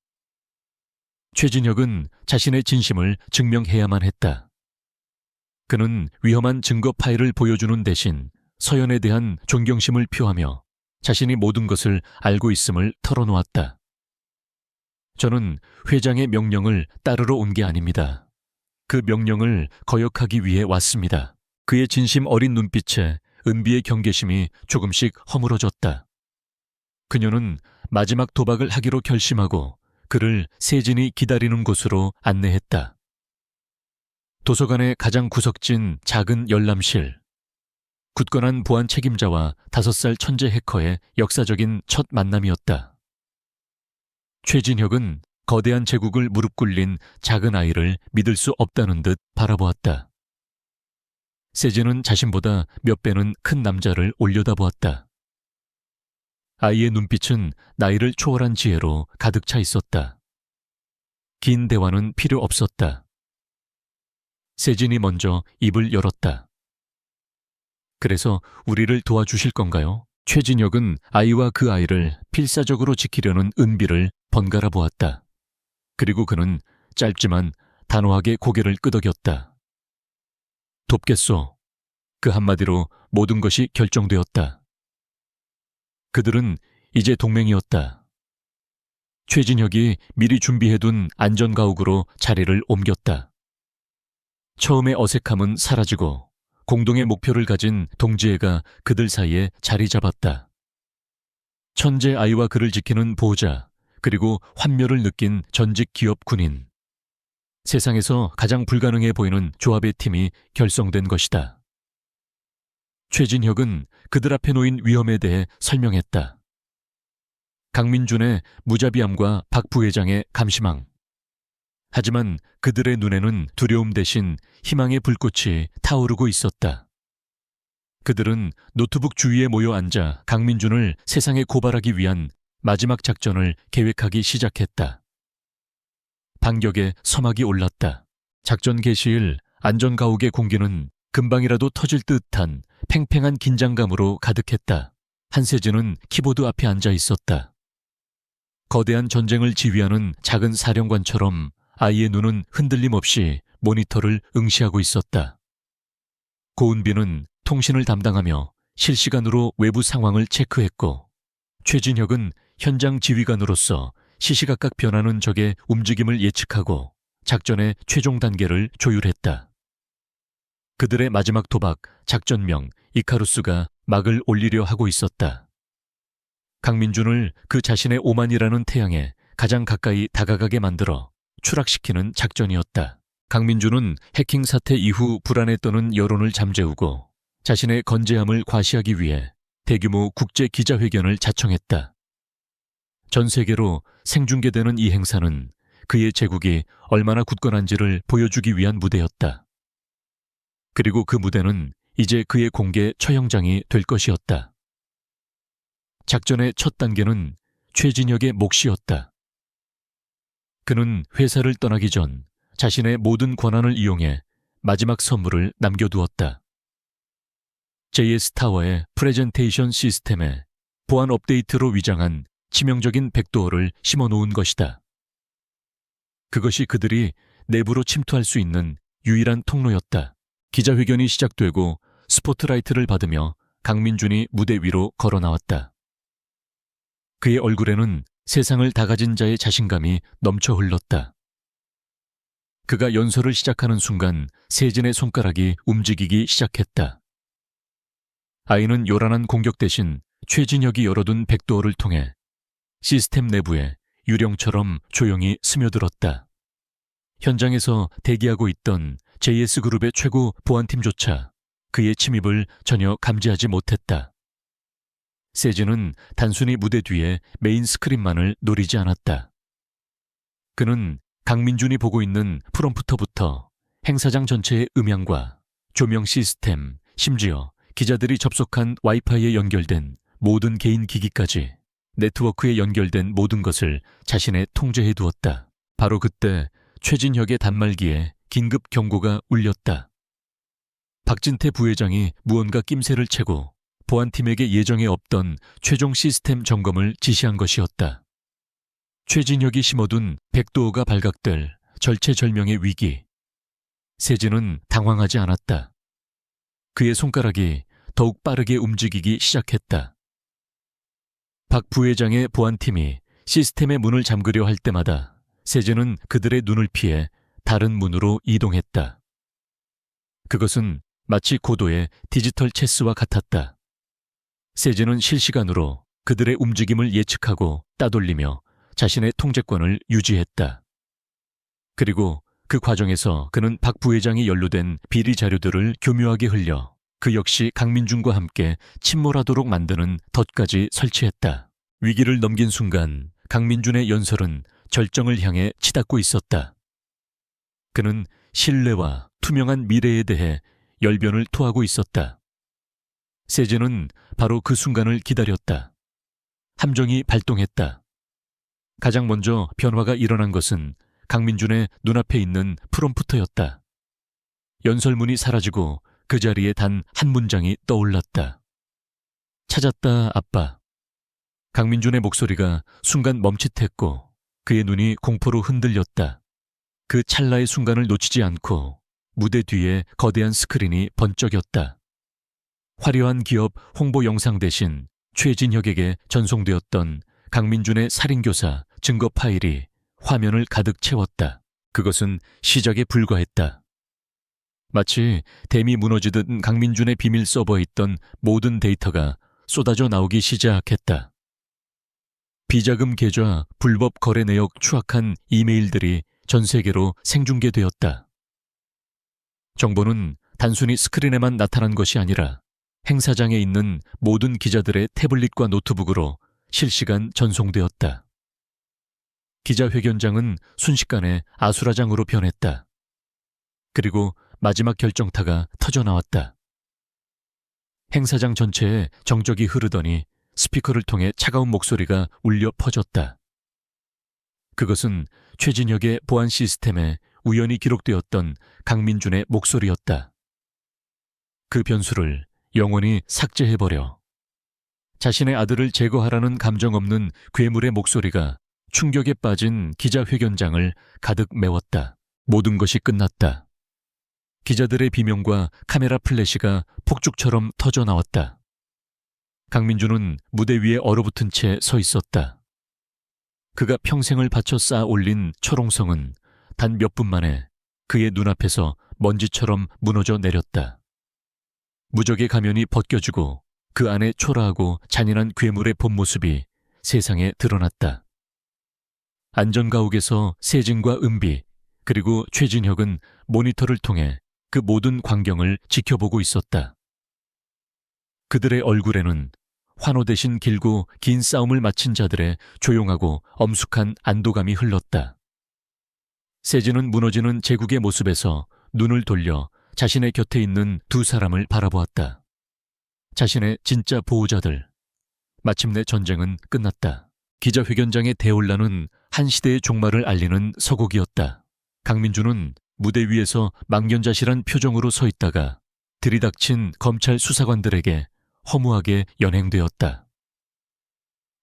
최진혁은 자신의 진심을 증명해야만 했다. 그는 위험한 증거 파일을 보여주는 대신 서연에 대한 존경심을 표하며 자신이 모든 것을 알고 있음을 털어놓았다. 저는 회장의 명령을 따르러 온 게 아닙니다. 그 명령을 거역하기 위해 왔습니다. 그의 진심 어린 눈빛에 은비의 경계심이 조금씩 허물어졌다. 그녀는 마지막 도박을 하기로 결심하고 그를 세진이 기다리는 곳으로 안내했다. 도서관의 가장 구석진 작은 열람실. 굳건한 보안 책임자와 5살 천재 해커의 역사적인 첫 만남이었다. 최진혁은 거대한 제국을 무릎 꿇린 작은 아이를 믿을 수 없다는 듯 바라보았다. 세진은 자신보다 몇 배는 큰 남자를 올려다보았다. 아이의 눈빛은 나이를 초월한 지혜로 가득 차 있었다. 긴 대화는 필요 없었다. 세진이 먼저 입을 열었다. 그래서 우리를 도와주실 건가요? 최진혁은 아이와 그 아이를 필사적으로 지키려는 은비를 번갈아 보았다. 그리고 그는 짧지만 단호하게 고개를 끄덕였다. 돕겠소. 그 한마디로 모든 것이 결정되었다. 그들은 이제 동맹이었다. 최진혁이 미리 준비해둔 안전가옥으로 자리를 옮겼다. 처음의 어색함은 사라지고 공동의 목표를 가진 동지애가 그들 사이에 자리 잡았다. 천재 아이와 그를 지키는 보호자, 그리고 환멸을 느낀 전직 기업 군인. 세상에서 가장 불가능해 보이는 조합의 팀이 결성된 것이다. 최진혁은 그들 앞에 놓인 위험에 대해 설명했다. 강민준의 무자비함과 박 부회장의 감시망. 하지만 그들의 눈에는 두려움 대신 희망의 불꽃이 타오르고 있었다. 그들은 노트북 주위에 모여 앉아 강민준을 세상에 고발하기 위한 마지막 작전을 계획하기 시작했다. 반격의 서막이 올랐다. 작전 개시일 안전가옥의 공기는 금방이라도 터질 듯한 팽팽한 긴장감으로 가득했다. 한세진은 키보드 앞에 앉아 있었다. 거대한 전쟁을 지휘하는 작은 사령관처럼 아이의 눈은 흔들림 없이 모니터를 응시하고 있었다. 고은비는 통신을 담당하며 실시간으로 외부 상황을 체크했고, 최진혁은 현장 지휘관으로서 시시각각 변하는 적의 움직임을 예측하고 작전의 최종 단계를 조율했다. 그들의 마지막 도박, 작전명 이카루스가 막을 올리려 하고 있었다. 강민준을 그 자신의 오만이라는 태양에 가장 가까이 다가가게 만들어 추락시키는 작전이었다. 강민준은 해킹 사태 이후 불안에 떠는 여론을 잠재우고 자신의 건재함을 과시하기 위해 대규모 국제 기자회견을 자청했다. 전 세계로 생중계되는 이 행사는 그의 제국이 얼마나 굳건한지를 보여주기 위한 무대였다. 그리고 그 무대는 이제 그의 공개 처형장이 될 것이었다. 작전의 첫 단계는 최진혁의 몫이었다. 그는 회사를 떠나기 전 자신의 모든 권한을 이용해 마지막 선물을 남겨두었다. JS타워의 프레젠테이션 시스템에 보안 업데이트로 위장한 치명적인 백도어를 심어놓은 것이다. 그것이 그들이 내부로 침투할 수 있는 유일한 통로였다. 기자회견이 시작되고 스포트라이트를 받으며 강민준이 무대 위로 걸어 나왔다. 그의 얼굴에는 세상을 다 가진 자의 자신감이 넘쳐 흘렀다. 그가 연설을 시작하는 순간 세진의 손가락이 움직이기 시작했다. 아이는 요란한 공격 대신 최진혁이 열어둔 백도어를 통해 시스템 내부에 유령처럼 조용히 스며들었다. 현장에서 대기하고 있던 JS그룹의 최고 보안팀조차 그의 침입을 전혀 감지하지 못했다. 세진은 단순히 무대 뒤에 메인 스크린만을 노리지 않았다. 그는 강민준이 보고 있는 프롬프터부터 행사장 전체의 음향과 조명 시스템, 심지어 기자들이 접속한 와이파이에 연결된 모든 개인 기기까지 네트워크에 연결된 모든 것을 자신의 통제해 두었다. 바로 그때 최진혁의 단말기에 긴급 경고가 울렸다. 박진태 부회장이 무언가 낌새를 채고 보안팀에게 예정에 없던 최종 시스템 점검을 지시한 것이었다. 최진혁이 심어둔 백도어가 발각될 절체절명의 위기. 세진은 당황하지 않았다. 그의 손가락이 더욱 빠르게 움직이기 시작했다. 박 부회장의 보안팀이 시스템의 문을 잠그려 할 때마다 세진은 그들의 눈을 피해 다른 문으로 이동했다. 그것은 마치 고도의 디지털 체스와 같았다. 세진은 실시간으로 그들의 움직임을 예측하고 따돌리며 자신의 통제권을 유지했다. 그리고 그 과정에서 그는 박 부회장이 연루된 비리 자료들을 교묘하게 흘려 그 역시 강민준과 함께 침몰하도록 만드는 덫까지 설치했다. 위기를 넘긴 순간 강민준의 연설은 절정을 향해 치닫고 있었다. 그는 신뢰와 투명한 미래에 대해 열변을 토하고 있었다. 세진은 바로 그 순간을 기다렸다. 함정이 발동했다. 가장 먼저 변화가 일어난 것은 강민준의 눈앞에 있는 프롬프터였다. 연설문이 사라지고 그 자리에 단 한 문장이 떠올랐다. 찾았다, 아빠. 강민준의 목소리가 순간 멈칫했고 그의 눈이 공포로 흔들렸다. 그 찰나의 순간을 놓치지 않고 무대 뒤에 거대한 스크린이 번쩍였다. 화려한 기업 홍보 영상 대신 최진혁에게 전송되었던 강민준의 살인교사 증거 파일이 화면을 가득 채웠다. 그것은 시작에 불과했다. 마치 댐이 무너지듯 강민준의 비밀 서버에 있던 모든 데이터가 쏟아져 나오기 시작했다. 비자금 계좌, 불법 거래 내역 추악한 이메일들이 전 세계로 생중계되었다. 정보는 단순히 스크린에만 나타난 것이 아니라 행사장에 있는 모든 기자들의 태블릿과 노트북으로 실시간 전송되었다. 기자회견장은 순식간에 아수라장으로 변했다. 그리고 마지막 결정타가 터져나왔다. 행사장 전체에 정적이 흐르더니 스피커를 통해 차가운 목소리가 울려 퍼졌다. 그것은 최진혁의 보안 시스템에 우연히 기록되었던 강민준의 목소리였다. 그 변수를 영원히 삭제해버려. 자신의 아들을 제거하라는 감정 없는 괴물의 목소리가 충격에 빠진 기자회견장을 가득 메웠다. 모든 것이 끝났다. 기자들의 비명과 카메라 플래시가 폭죽처럼 터져나왔다. 강민준은 무대 위에 얼어붙은 채 서 있었다. 그가 평생을 바쳐 쌓아 올린 초롱성은 단 몇 분 만에 그의 눈앞에서 먼지처럼 무너져 내렸다. 무적의 가면이 벗겨지고 그 안에 초라하고 잔인한 괴물의 본 모습이 세상에 드러났다. 안전가옥에서 세진과 은비 그리고 최진혁은 모니터를 통해 그 모든 광경을 지켜보고 있었다. 그들의 얼굴에는 환호 대신 길고 긴 싸움을 마친 자들의 조용하고 엄숙한 안도감이 흘렀다. 세진은 무너지는 제국의 모습에서 눈을 돌려 자신의 곁에 있는 두 사람을 바라보았다. 자신의 진짜 보호자들. 마침내 전쟁은 끝났다. 기자회견장의 대혼란은 한 시대의 종말을 알리는 서곡이었다. 강민준은 무대 위에서 망연자실한 표정으로 서 있다가 들이닥친 검찰 수사관들에게 허무하게 연행되었다.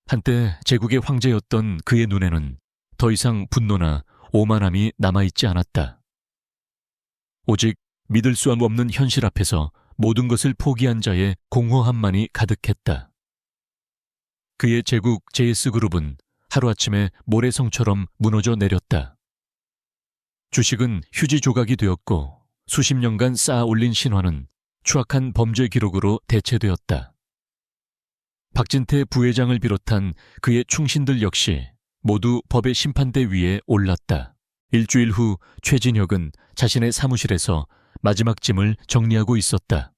한때 제국의 황제였던 그의 눈에는 더 이상 분노나 오만함이 남아있지 않았다. 오직 믿을 수 없는 현실 앞에서 모든 것을 포기한 자의 공허함만이 가득했다. 그의 제국 JS그룹은 하루아침에 모래성처럼 무너져 내렸다. 주식은 휴지 조각이 되었고 수십 년간 쌓아 올린 신화는 추악한 범죄 기록으로 대체되었다. 박진태 부회장을 비롯한 그의 충신들 역시 모두 법의 심판대 위에 올랐다. 일주일 후 최진혁은 자신의 사무실에서 마지막 짐을 정리하고 있었다.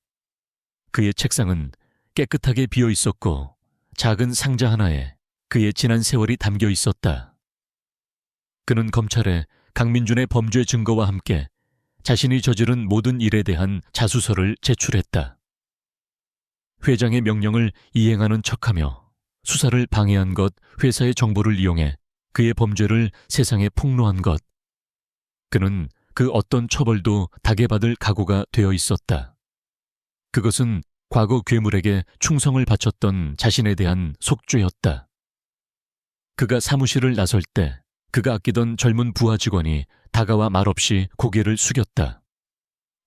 그의 책상은 깨끗하게 비어 있었고 작은 상자 하나에 그의 지난 세월이 담겨 있었다. 그는 검찰에 강민준의 범죄 증거와 함께 자신이 저지른 모든 일에 대한 자수서를 제출했다. 회장의 명령을 이행하는 척하며 수사를 방해한 것, 회사의 정보를 이용해 그의 범죄를 세상에 폭로한 것. 그는 그 어떤 처벌도 당해받을 각오가 되어 있었다. 그것은 과거 괴물에게 충성을 바쳤던 자신에 대한 속죄였다. 그가 사무실을 나설 때 그가 아끼던 젊은 부하 직원이 다가와 말없이 고개를 숙였다.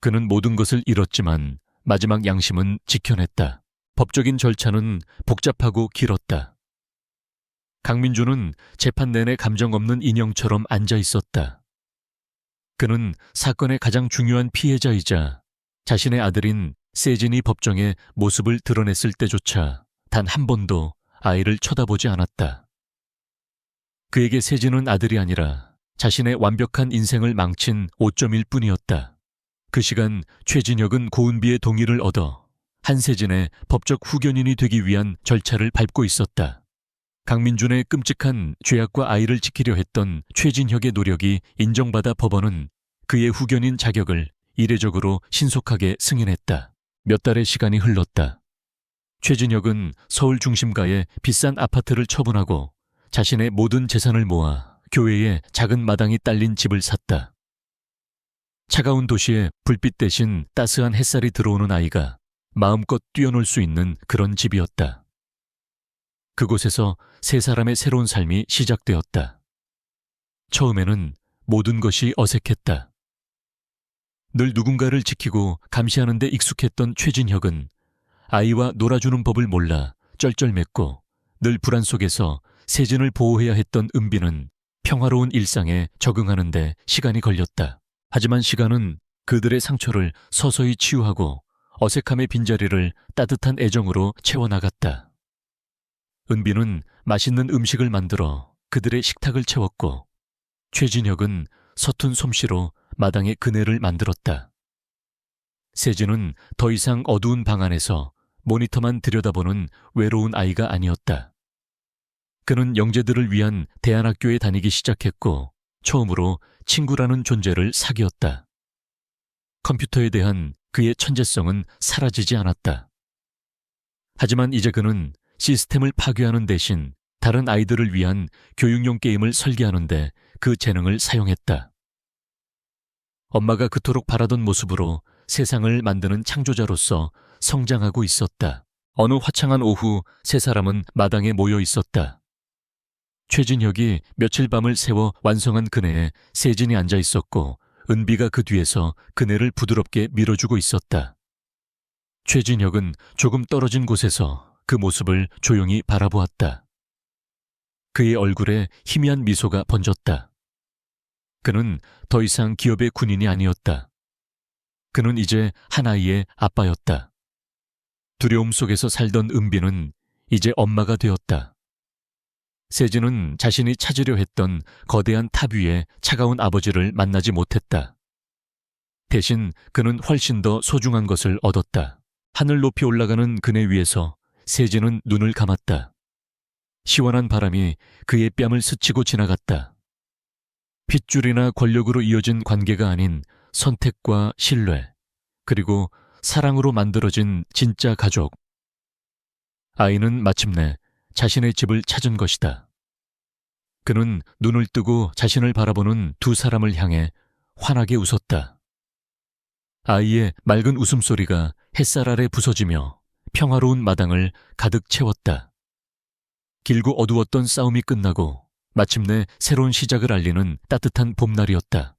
그는 모든 것을 잃었지만 마지막 양심은 지켜냈다. 법적인 절차는 복잡하고 길었다. 강민주는 재판 내내 감정 없는 인형처럼 앉아 있었다. 그는 사건의 가장 중요한 피해자이자 자신의 아들인 세진이 법정에 모습을 드러냈을 때조차 단 한 번도 아이를 쳐다보지 않았다. 그에게 세진은 아들이 아니라 자신의 완벽한 인생을 망친 오점일 뿐이었다. 그 시간 최진혁은 고은비의 동의를 얻어 한세진의 법적 후견인이 되기 위한 절차를 밟고 있었다. 강민준의 끔찍한 죄악과 아이를 지키려 했던 최진혁의 노력이 인정받아 법원은 그의 후견인 자격을 이례적으로 신속하게 승인했다. 몇 달의 시간이 흘렀다. 최진혁은 서울 중심가의 비싼 아파트를 처분하고 자신의 모든 재산을 모아 교외에 작은 마당이 딸린 집을 샀다. 차가운 도시에 불빛 대신 따스한 햇살이 들어오는 아이가 마음껏 뛰어놀 수 있는 그런 집이었다. 그곳에서 세 사람의 새로운 삶이 시작되었다. 처음에는 모든 것이 어색했다. 늘 누군가를 지키고 감시하는 데 익숙했던 최진혁은 아이와 놀아주는 법을 몰라 쩔쩔맸고 늘 불안 속에서 세진을 보호해야 했던 은비는 평화로운 일상에 적응하는 데 시간이 걸렸다. 하지만 시간은 그들의 상처를 서서히 치유하고 어색함의 빈자리를 따뜻한 애정으로 채워나갔다. 은비는 맛있는 음식을 만들어 그들의 식탁을 채웠고 최진혁은 서툰 솜씨로 마당에 그네를 만들었다. 세진은 더 이상 어두운 방 안에서 모니터만 들여다보는 외로운 아이가 아니었다. 그는 영재들을 위한 대안학교에 다니기 시작했고 처음으로 친구라는 존재를 사귀었다. 컴퓨터에 대한 그의 천재성은 사라지지 않았다. 하지만 이제 그는 시스템을 파괴하는 대신 다른 아이들을 위한 교육용 게임을 설계하는데 그 재능을 사용했다. 엄마가 그토록 바라던 모습으로 세상을 만드는 창조자로서 성장하고 있었다. 어느 화창한 오후 세 사람은 마당에 모여 있었다. 최진혁이 며칠 밤을 새워 완성한 그네에 세진이 앉아 있었고 은비가 그 뒤에서 그네를 부드럽게 밀어주고 있었다. 최진혁은 조금 떨어진 곳에서 그 모습을 조용히 바라보았다. 그의 얼굴에 희미한 미소가 번졌다. 그는 더 이상 기업의 군인이 아니었다. 그는 이제 한 아이의 아빠였다. 두려움 속에서 살던 은비는 이제 엄마가 되었다. 세진은 자신이 찾으려 했던 거대한 탑 위에 차가운 아버지를 만나지 못했다. 대신 그는 훨씬 더 소중한 것을 얻었다. 하늘 높이 올라가는 그네 위에서 세진은 눈을 감았다. 시원한 바람이 그의 뺨을 스치고 지나갔다. 핏줄이나 권력으로 이어진 관계가 아닌 선택과 신뢰, 그리고 사랑으로 만들어진 진짜 가족. 아이는 마침내 자신의 집을 찾은 것이다. 그는 눈을 뜨고 자신을 바라보는 두 사람을 향해 환하게 웃었다. 아이의 맑은 웃음소리가 햇살 아래 부서지며 평화로운 마당을 가득 채웠다. 길고 어두웠던 싸움이 끝나고 마침내 새로운 시작을 알리는 따뜻한 봄날이었다.